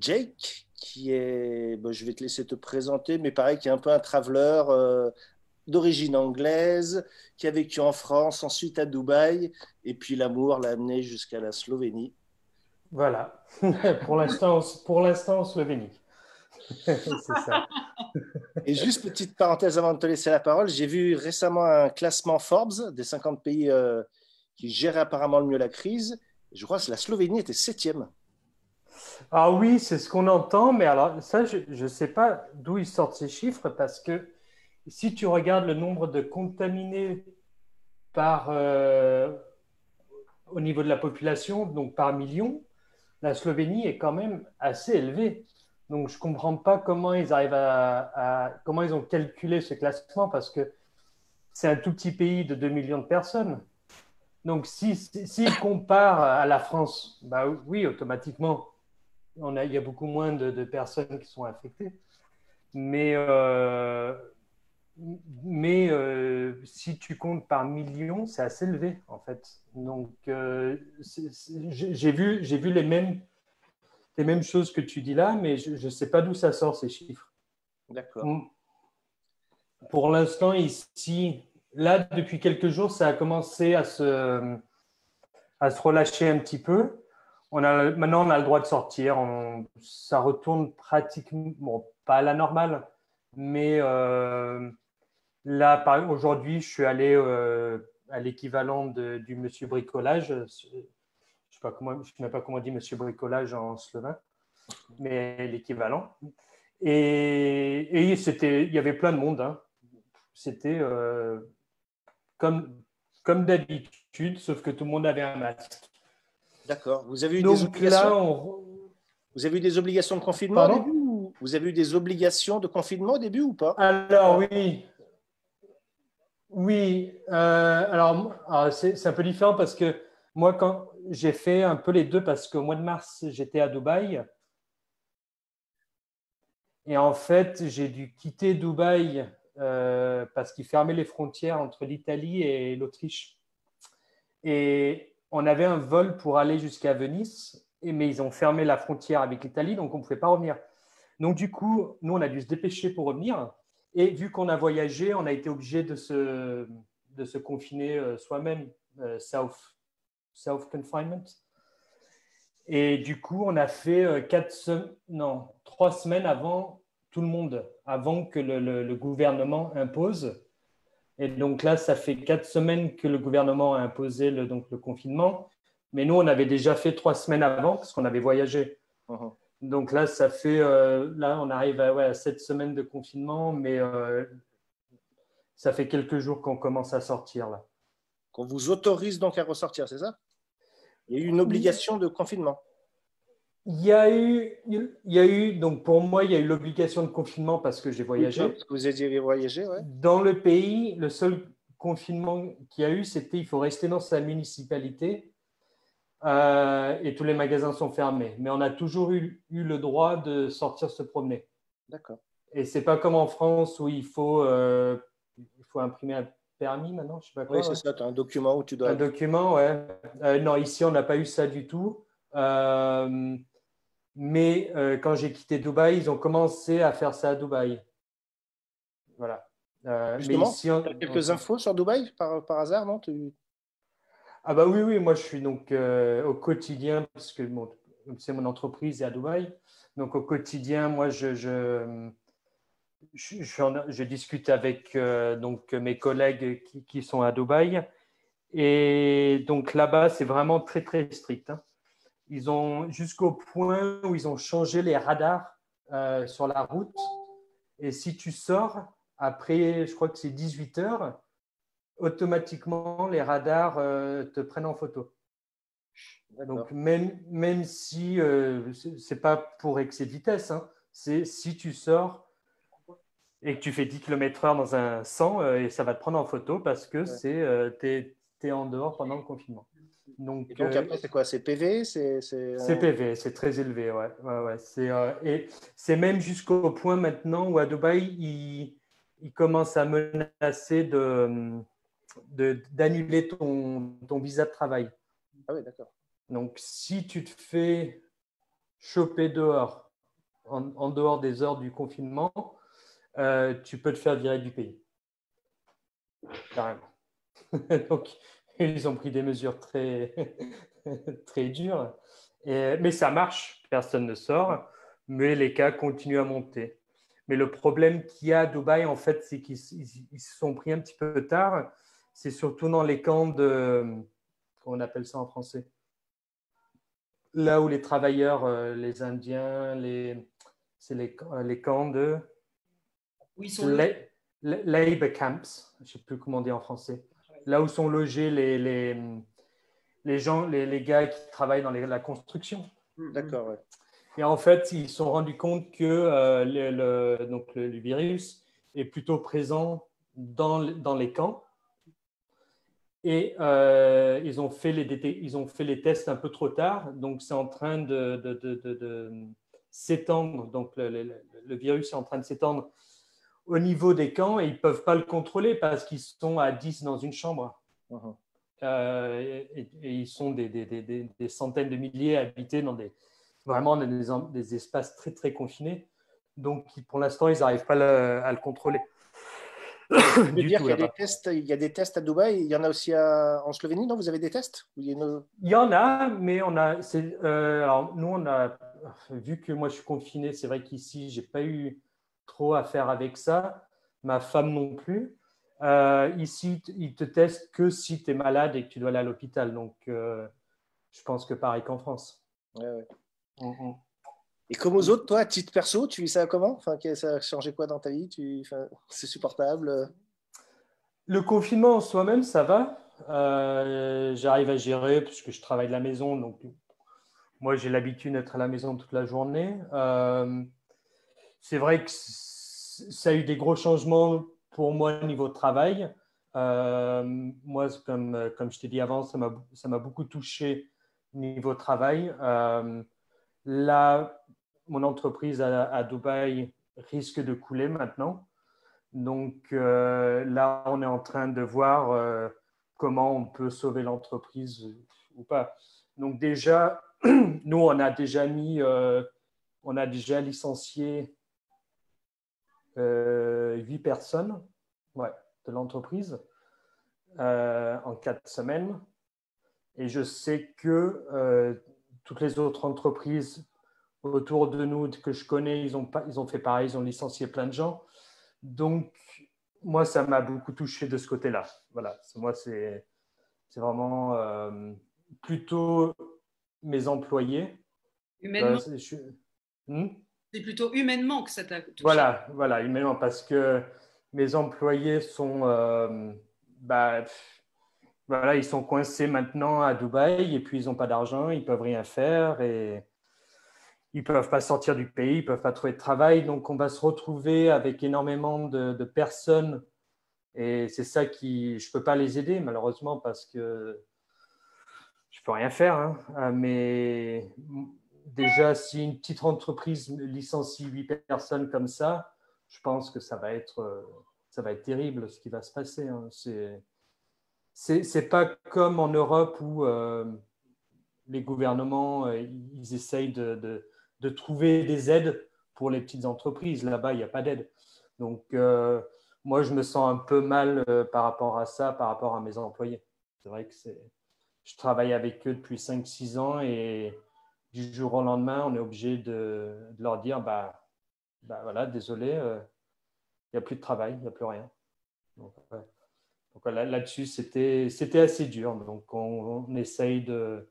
Jake, qui est, je vais te laisser te présenter, mais pareil, qui est un peu un traveler d'origine anglaise, qui a vécu en France, ensuite à Dubaï, et puis l'amour l'a amené jusqu'à la Slovénie. Voilà, pour l'instant en Slovénie. C'est ça. Et juste petite parenthèse avant de te laisser la parole, j'ai vu récemment un classement Forbes des 50 pays qui géraient apparemment le mieux la crise. Je crois que la Slovénie était 7e. Ah oui, c'est ce qu'on entend, mais alors ça, je ne sais pas d'où ils sortent ces chiffres, parce que si tu regardes le nombre de contaminés au niveau de la population, donc par million, la Slovénie est quand même assez élevée. Donc, je ne comprends pas comment ils arrivent comment ils ont calculé ce classement, parce que c'est un tout petit pays de 2 millions de personnes. Donc, s'ils comparent à la France, bah oui, automatiquement, il y a beaucoup moins de personnes qui sont affectées. Mais si tu comptes par million, c'est assez élevé, en fait. Donc, j'ai vu les mêmes choses que tu dis là, mais je ne sais pas d'où ça sort, ces chiffres. D'accord. Pour l'instant, ici, là, depuis quelques jours, ça a commencé à se relâcher un petit peu. Maintenant, on a le droit de sortir. Ça retourne pratiquement, bon, pas à la normale, mais là, aujourd'hui, je suis allé à l'équivalent du monsieur bricolage. Je ne sais même pas comment on dit monsieur bricolage en slovène, mais l'équivalent. Et il y avait plein de monde. Hein. C'était comme d'habitude, sauf que tout le monde avait un masque. D'accord. Vous avez eu Donc des obligations là, Vous avez eu des obligations de confinement au début Vous avez eu des obligations de confinement au début ou pas? Alors oui. Oui. Alors c'est un peu différent parce que moi, quand j'ai fait un peu les deux, parce qu'au mois de mars, j'étais à Dubaï. Et en fait, j'ai dû quitter Dubaï parce qu'ils fermaient les frontières entre l'Italie et l'Autriche. Et on avait un vol pour aller jusqu'à Venise, mais ils ont fermé la frontière avec l'Italie, donc on ne pouvait pas revenir. Donc du coup, nous, on a dû se dépêcher pour revenir. Et vu qu'on a voyagé, on a été obligé de se confiner soi-même, self-confinement. Et du coup, on a fait 3 semaines avant tout le monde, avant que le gouvernement impose. Et donc là, ça fait 4 semaines que le gouvernement a imposé le confinement. Mais nous, on avait déjà fait 3 semaines avant parce qu'on avait voyagé. Uh-huh. Donc là, ça fait, là, on arrive à 7 semaines de confinement, mais ça fait quelques jours qu'on commence à sortir là. Qu'on vous autorise donc à ressortir, c'est ça? Il y a eu une obligation de confinement. Il y a eu, donc pour moi, il y a eu l'obligation de confinement parce que j'ai voyagé. Oui, parce que vous aviez voyagé, ouais. Dans le pays, le seul confinement qu'il y a eu, c'était il faut rester dans sa municipalité et tous les magasins sont fermés. Mais on a toujours eu le droit de sortir se promener. D'accord. Et c'est pas comme en France où il faut imprimer un permis maintenant, je sais pas quoi. Oui, c'est ça, tu as un document où tu dois… Un document, ouais. Non, ici, on n'a pas eu ça du tout. Mais quand j'ai quitté Dubaï, ils ont commencé à faire ça à Dubaï. Voilà. Justement, tu as quelques infos sur Dubaï par hasard, non? Ah bah oui, moi je suis donc au quotidien, parce que c'est mon entreprise est à Dubaï. Donc au quotidien, moi je discute avec donc mes collègues qui sont à Dubaï. Et donc là-bas, c'est vraiment très très strict, hein. Ils ont jusqu'au point où ils ont changé les radars sur la route. Et si tu sors, après, je crois que c'est 18 heures, automatiquement, les radars te prennent en photo. Donc, même si ce n'est pas pour excès de vitesse, hein, c'est si tu sors et que tu fais 10 km/h dans un 100, et ça va te prendre en photo parce que tu es en dehors pendant le confinement. Donc après, c'est quoi? C'est PV? C'est PV, c'est très élevé. Ouais. Et c'est même jusqu'au point maintenant où à Dubaï, ils commencent à menacer d'annuler ton visa de travail. Ah oui, d'accord. Donc, si tu te fais choper dehors, en dehors des heures du confinement, tu peux te faire virer du pays. Carrément. Donc, ils ont pris des mesures très, très dures. Mais ça marche, personne ne sort, mais les cas continuent à monter. Mais le problème qu'il y a à Dubaï, en fait, c'est qu'ils se sont pris un petit peu tard. C'est surtout dans les camps comment on appelle ça en français? Là où les travailleurs, les Indiens, c'est les camps de labor camps, je ne sais plus comment dire en français. Là où sont logés les gens, les gars qui travaillent dans la construction. D'accord, ouais. Et en fait, ils se sont rendus compte que le virus est plutôt présent dans les camps. Et ils ont fait les tests un peu trop tard. Donc, c'est en train de s'étendre. Donc, le virus est en train de s'étendre au niveau des camps et ils ne peuvent pas le contrôler parce qu'ils sont à 10 dans une chambre. Uh-huh. Et ils sont des centaines de milliers habités dans vraiment des espaces très, très confinés. Donc, pour l'instant, ils n'arrivent pas à le contrôler. Il y a des tests à Dubaï, il y en a aussi en Slovénie, non? Vous avez des tests? Il y en a, mais alors, nous, on a, vu que moi, je suis confiné, c'est vrai qu'ici, je n'ai pas eu trop à faire avec ça. Ma femme non plus. Ici, ils te testent que si tu es malade et que tu dois aller à l'hôpital. Donc, je pense que pareil qu'en France. Ouais. Et comme aux autres, toi, à titre perso, tu vis ça comment? Enfin, ça a changé quoi dans ta vie? C'est supportable? Le confinement en soi-même, ça va. J'arrive à gérer parce que je travaille de la maison. Donc, moi, j'ai l'habitude d'être à la maison toute la journée. C'est vrai que ça a eu des gros changements pour moi au niveau de travail. Moi, comme je t'ai dit avant, ça m'a beaucoup touché au niveau travail. Là, mon entreprise à Dubaï risque de couler maintenant. Donc là, on est en train de voir comment on peut sauver l'entreprise ou pas. Donc déjà, nous, on a déjà licencié 8 personnes de l'entreprise en 4 semaines. Et je sais que toutes les autres entreprises autour de nous que je connais, ils ont fait pareil, ils ont licencié plein de gens. Donc, moi, ça m'a beaucoup touché de ce côté-là. Voilà, moi, c'est vraiment plutôt mes employés. Humainement. C'est plutôt humainement que ça t'a touché. Voilà, humainement, parce que mes employés sont, ils sont coincés maintenant à Dubaï et puis ils n'ont pas d'argent, ils ne peuvent rien faire et ils ne peuvent pas sortir du pays, ils ne peuvent pas trouver de travail. Donc, on va se retrouver avec énormément de personnes et c'est ça je ne peux pas les aider malheureusement parce que je ne peux rien faire. Hein. Mais déjà, si une petite entreprise licencie 8 personnes comme ça, je pense que ça va être terrible ce qui va se passer. Hein. C'est pas comme en Europe où les gouvernements ils essayent de trouver des aides pour les petites entreprises. Là-bas, il n'y a pas d'aide. Donc, moi, je me sens un peu mal par rapport à ça, par rapport à mes employés. C'est vrai que je travaille avec eux depuis 5-6 ans et du jour au lendemain, on est obligé de leur dire voilà, désolé, il n'y a plus de travail, il n'y a plus rien. Donc là-dessus, c'était assez dur. Donc, on essaye de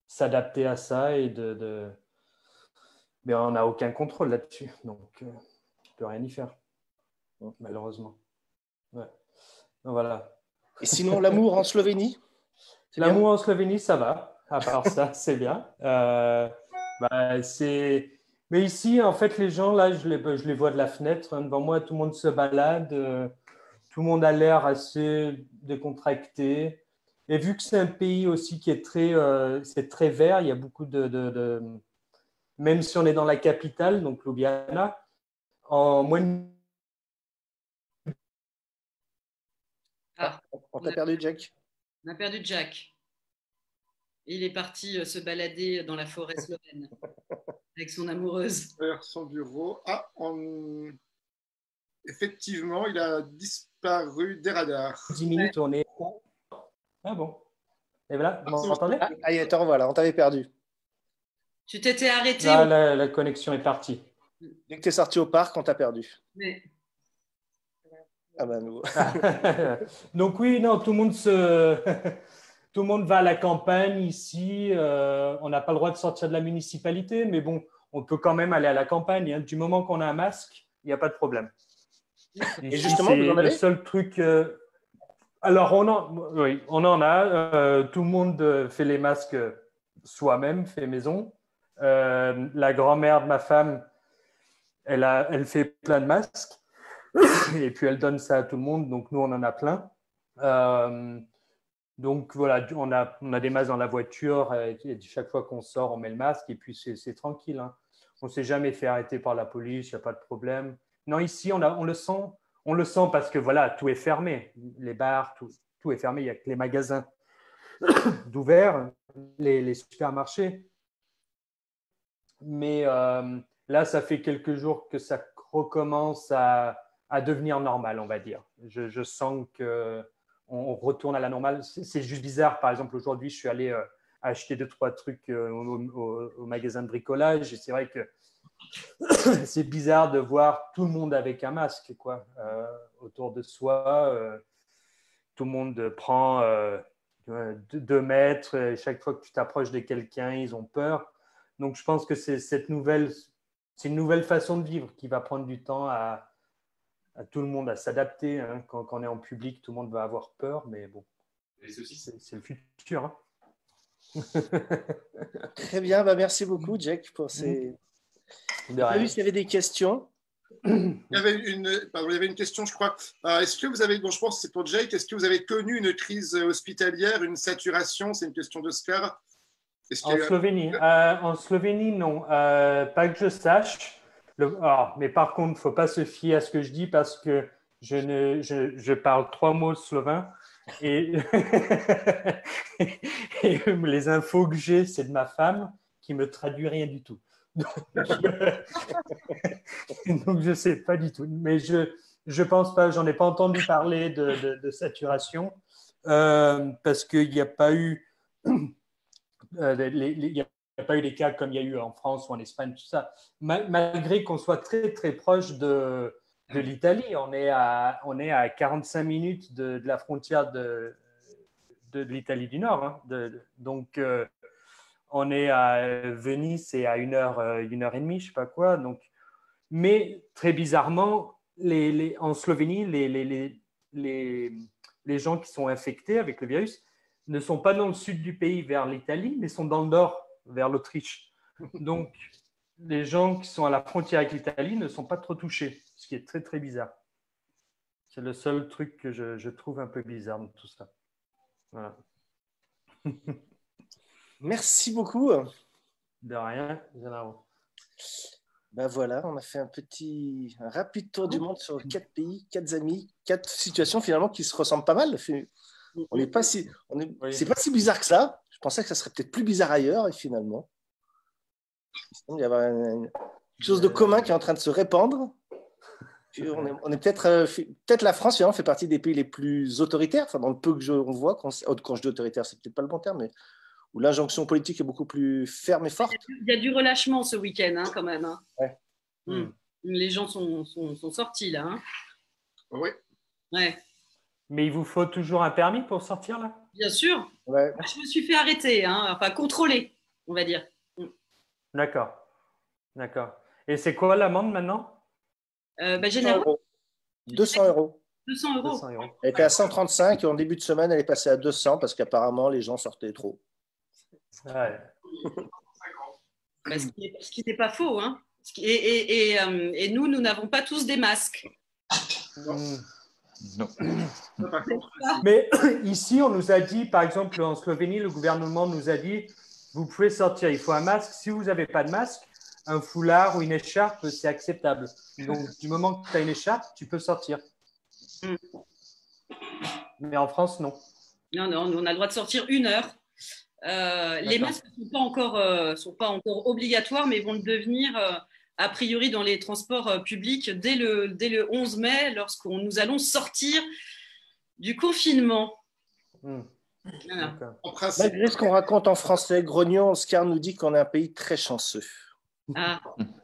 s'adapter à ça et mais on n'a aucun contrôle là-dessus. Donc, on ne peut rien y faire, malheureusement. Ouais. Donc, voilà. Et sinon, l'amour en Slovénie? L'amour en Slovénie, ça va. À part ça, c'est bien. Mais ici, en fait, les gens, là, je les vois de la fenêtre. Devant moi, tout le monde se balade. Tout le monde a l'air assez décontracté. Et vu que c'est un pays aussi qui est c'est très vert, il y a beaucoup même si on est dans la capitale, donc Ljubljana, en moins de... On t'a perdu, Jack. On a perdu Jack. Il est parti se balader dans la forêt slovène avec son amoureuse. Vers son bureau. Effectivement, il a disparu des radars. 10 minutes, on est... Ah bon. Et voilà, vous m'entendez? Te revoilà, on t'avait perdu. Tu t'étais arrêté. Là, la connexion est partie. Dès que tu es sorti au parc, on t'a perdu. Mais... Ah ben nous. Donc oui, non, tout le monde tout le monde va à la campagne ici. On n'a pas le droit de sortir de la municipalité, mais bon, on peut quand même aller à la campagne. Hein. Du moment qu'on a un masque, il n'y a pas de problème. Et justement, vous en avez ? Le seul truc. Alors, on en a. Tout le monde fait les masques soi-même, fait maison. La grand-mère de ma femme, elle fait plein de masques. Et puis, elle donne ça à tout le monde. Donc, nous, on en a plein. Donc, voilà, on a des masques dans la voiture. Et chaque fois qu'on sort, on met le masque. Et puis, c'est tranquille. Hein. On ne s'est jamais fait arrêter par la police. Il n'y a pas de problème. Non, ici, on le sent. On le sent parce que, voilà, tout est fermé. Les bars, tout est fermé. Il n'y a que les magasins d'ouverts, les supermarchés. Mais là, ça fait quelques jours que ça recommence à devenir normal, on va dire. Je sens qu'on retourne à la normale. C'est juste bizarre. Par exemple, aujourd'hui, je suis allé acheter 2-3 trucs au magasin de bricolage. Et c'est vrai que c'est bizarre de voir tout le monde avec un masque, quoi, autour de soi. Tout le monde prend 2 mètres. Et chaque fois que tu t'approches de quelqu'un, ils ont peur. Donc, je pense que c'est une nouvelle façon de vivre qui va prendre du temps à tout le monde à s'adapter. Hein. Quand on est en public, tout le monde va avoir peur, mais bon, c'est le futur. Hein. Très bien, merci beaucoup, Jack, pour ces... J'ai vu s'il y avait des questions. Il y avait une question, je crois. Est-ce que vous avez, je pense que c'est pour Jake, est-ce que vous avez connu une crise hospitalière, une saturation? C'est une question d'Oscar. En Slovénie, non. Pas que je sache. Mais par contre, il ne faut pas se fier à ce que je dis parce que je parle 3 mots slovènes et les infos que j'ai, c'est de ma femme qui me traduit rien du tout. Donc je ne sais pas du tout. Mais je pense pas, j'en ai pas entendu parler de saturation parce qu'il n'y a pas eu il n'y a pas eu des cas comme il y a eu en France ou en Espagne, tout ça. Malgré qu'on soit très, très proche de l'Italie, on est à 45 minutes de la frontière de l'Italie du Nord. Hein. Donc, on est à Venise et à 1h30, je ne sais pas quoi. Donc, mais très bizarrement, en Slovénie, les gens qui sont infectés avec le virus ne sont pas dans le sud du pays vers l'Italie, mais sont dans le nord vers l'Autriche. Donc, les gens qui sont à la frontière avec l'Italie ne sont pas trop touchés, ce qui est très, très bizarre. C'est le seul truc que je trouve un peu bizarre dans tout ça. Voilà. Merci beaucoup. De rien, Genaro. Voilà, on a fait un rapide tour du monde sur 4 pays, 4 amis, 4 situations finalement qui se ressemblent pas mal. C'est pas si bizarre que ça. Je pensais que ça serait peut-être plus bizarre ailleurs et finalement. Il y a quelque chose de commun qui est en train de se répandre. Puis on est peut-être la France finalement fait partie des pays les plus autoritaires, enfin dans le peu que on voit, quand je dis autoritaire, c'est peut-être pas le bon terme, mais où l'injonction politique est beaucoup plus ferme et forte. Il y a du relâchement ce week-end, hein, quand même. Hein. Ouais. Les gens sont sortis, là. Hein. Oui. Ouais. Mais il vous faut toujours un permis pour sortir, là? Bien sûr. Ouais. Je me suis fait arrêter, hein, enfin contrôler, on va dire. D'accord. Et c'est quoi l'amende maintenant? Généralement, 200 euros. 200 euros. 200 euros. Elle était à 135 et en début de semaine, elle est passée à 200 parce qu'apparemment, les gens sortaient trop. Ouais. Ce qui n'est pas faux. Hein. Et nous n'avons pas tous des masques. Non. Mais ici, on nous a dit, par exemple, en Slovénie, le gouvernement nous a dit, vous pouvez sortir, il faut un masque. Si vous n'avez pas de masque, un foulard ou une écharpe, c'est acceptable. Donc, du moment que tu as une écharpe, tu peux sortir. Mais en France, non. Non, on a le droit de sortir 1 heure. Les masques ne sont pas encore obligatoires, mais vont le devenir a priori dans les transports publics dès le 11 mai, nous allons sortir du confinement. Voilà. En principe, Malgré ce qu'on raconte en français, Grognon, Oscar nous dit qu'on est un pays très chanceux. Ah,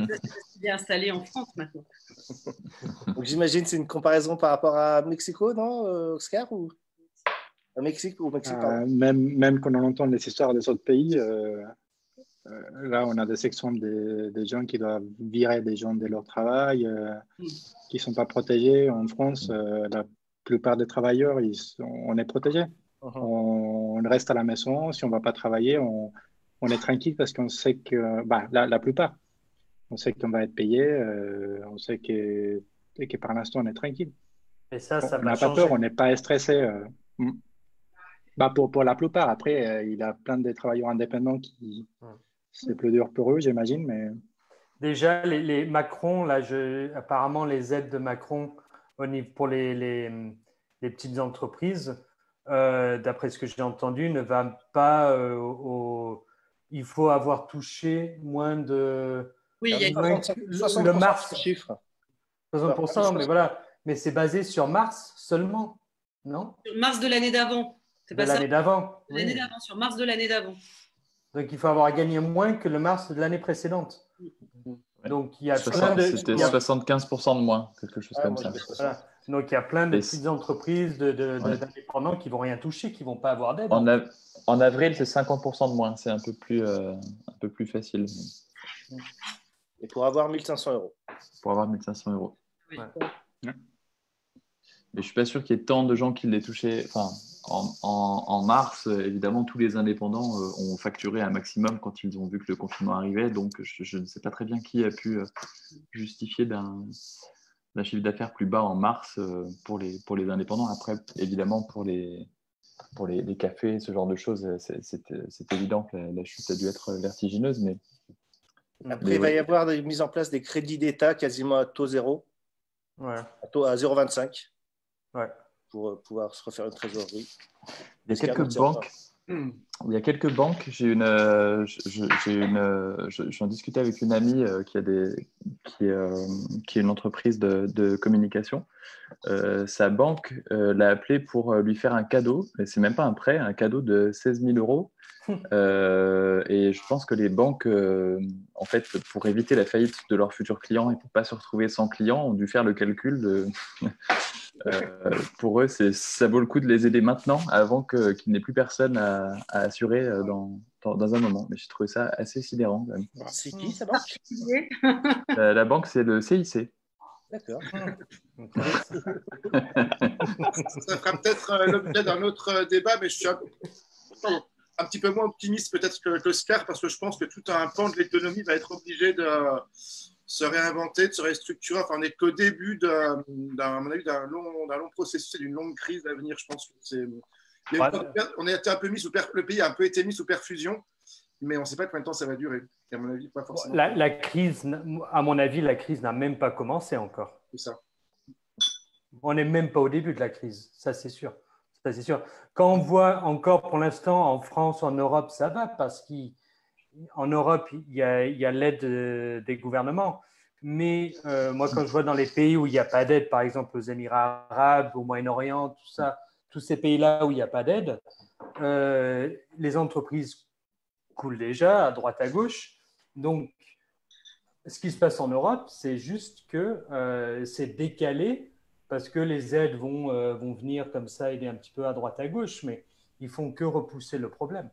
c'est bien installé en France maintenant. Donc j'imagine que c'est une comparaison par rapport à Mexico, non, Oscar, ou à Mexique ou Mexique, pardon. Même quand on entend les histoires des autres pays, là on a des sections des gens qui doivent virer des gens de leur travail, qui ne sont pas protégés. En France, la plupart des travailleurs, on est protégés. On reste à la maison. Si on ne va pas travailler, on est tranquille parce qu'on sait que, la plupart, on sait qu'on va être payé, on sait que par l'instant, on est tranquille. Et ça on va n'a pas changer. peur, on n'est pas stressé. Pour la plupart. Après, il y a plein de travailleurs indépendants qui, c'est plus dur pour eux, j'imagine. Mais... Déjà, les Macron, là, apparemment, les aides de Macron pour les petites entreprises, d'après ce que j'ai entendu, ne va pas il faut avoir touché moins de... Oui, il y a 60% le mars. chiffre. 60%, mais voilà. Mais c'est basé sur mars seulement, non? Sur mars de l'année d'avant. C'est pas ça? L'année d'avant. L'année d'avant, sur mars de l'année d'avant. Donc, il faut avoir gagné moins que le mars de l'année précédente. Donc, il y a plein de... C'était 75% de moins, quelque chose comme ça. Voilà. Donc, il y a plein de petites entreprises, d'indépendants qui ne vont rien toucher, qui ne vont pas avoir d'aide. En avril, c'est 50% de moins. C'est un peu plus facile. Et pour avoir 1 500 euros. Pour avoir 1 500 euros. Oui. Mais je ne suis pas sûr qu'il y ait tant de gens qui l'aient touché. Enfin, en mars, évidemment, tous les indépendants ont facturé un maximum quand ils ont vu que le confinement arrivait. Donc, je ne sais pas très bien qui a pu justifier d'un chiffre d'affaires plus bas en mars pour les indépendants. Après, évidemment, pour les cafés, ce genre de choses, c'est évident que la chute a dû être vertigineuse. Mais après, il va y avoir mise en place des crédits d'État quasiment à taux zéro, à 0,25, pour pouvoir se refaire une trésorerie. Il y a quelques banques. Il y a quelques banques. J'en discutais avec une amie qui est une entreprise de communication. Sa banque l'a appelé pour lui faire un cadeau, mais c'est même pas un prêt, un cadeau de 16 000 euros. Et je pense que les banques, en fait, pour éviter la faillite de leurs futurs clients et pour pas se retrouver sans clients, ont dû faire le calcul de. Pour eux, ça vaut le coup de les aider maintenant, avant qu'il n'ait plus personne à assurer dans un moment. Mais j'ai trouvé ça assez sidérant. Quand même. C'est qui sa banque? La banque, c'est le CIC. D'accord. Ça fera peut-être l'objet d'un autre débat, mais je suis un petit peu moins optimiste peut-être que Oscar, parce que je pense que tout un pan de l'économie va être obligé de se réinventer, de se restructurer. Enfin, on n'est qu'au début d'un long processus et d'une longue crise à venir. Je pense que on a été un peu le pays a un peu été mis sous perfusion, mais on ne sait pas combien de temps ça va durer. Et à mon avis, pas forcément. La crise, à mon avis, la crise n'a même pas commencé encore. C'est ça. On n'est même pas au début de la crise, ça c'est sûr. Ça, c'est sûr. Quand on voit encore pour l'instant en France, en Europe, ça va parce qu'il en Europe, il y a l'aide des gouvernements. Mais moi, quand je vois dans les pays où il n'y a pas d'aide, par exemple aux Émirats arabes, au Moyen-Orient, tout ça, tous ces pays-là où il n'y a pas d'aide, les entreprises coulent déjà à droite à gauche. Donc, ce qui se passe en Europe, c'est juste que c'est décalé parce que les aides vont venir comme ça aider un petit peu à droite à gauche, mais ils font que repousser le problème.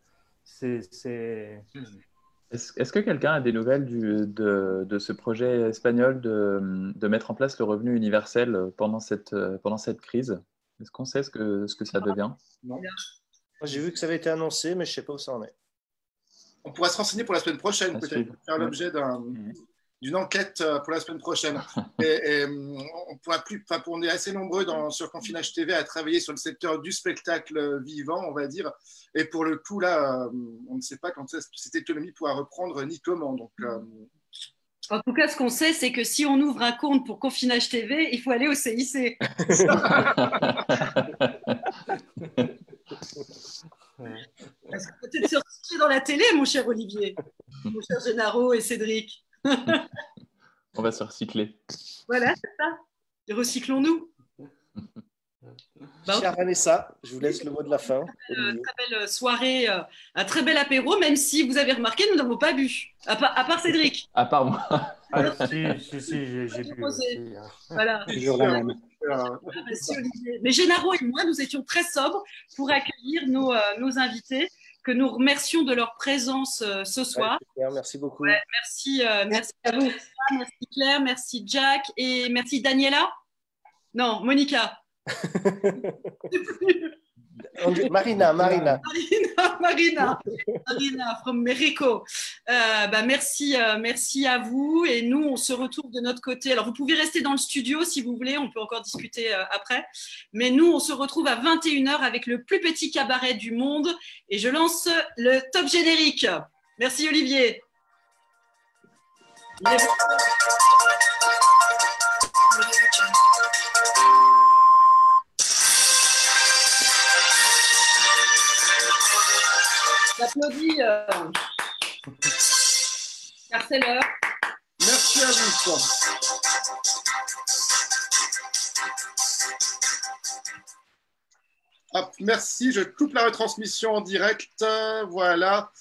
Est-ce que quelqu'un a des nouvelles de ce projet espagnol de mettre en place le revenu universel pendant cette crise? Est-ce qu'on sait ce que ça devient? Non. J'ai vu que ça avait été annoncé, mais je ne sais pas où ça en est. On pourra se renseigner pour la semaine prochaine, peut-être faire l'objet d'une enquête pour la semaine prochaine. Et on est assez nombreux sur Confinage TV à travailler sur le secteur du spectacle vivant, on va dire. Et pour le coup, là, on ne sait pas quand cette économie pourra reprendre ni comment. Donc, en tout cas, ce qu'on sait, c'est que si on ouvre un compte pour Confinage TV, il faut aller au CIC. Parce que peut-être se recycler dans la télé, mon cher Olivier, mon cher Gennaro et Cédric. On va se recycler. Voilà, c'est ça. Et recyclons-nous. Chère Vanessa, je vous laisse le mot de la fin. Très belle soirée, un très bel apéro, même si vous avez remarqué, nous n'avons pas bu, à part Cédric. À part moi. Si, j'ai bu. Voilà. Toujours la même. Merci Olivier. Mais Gennaro et moi, nous étions très sobres pour accueillir nos invités, que nous remercions de leur présence ce soir. Ouais, merci beaucoup. Ouais, merci à vous. Merci Claire, merci Jack et merci Daniela. Non, Monica. Marina from Mexico. Merci à vous et nous on se retrouve de notre côté. Alors vous pouvez rester dans le studio si vous voulez, on peut encore discuter après, mais nous on se retrouve à 21h avec le plus petit cabaret du monde et je lance le top générique. Merci Olivier. J'applaudis car c'est l'heure. Merci à vous. Hop, merci, je coupe la retransmission en direct. Voilà.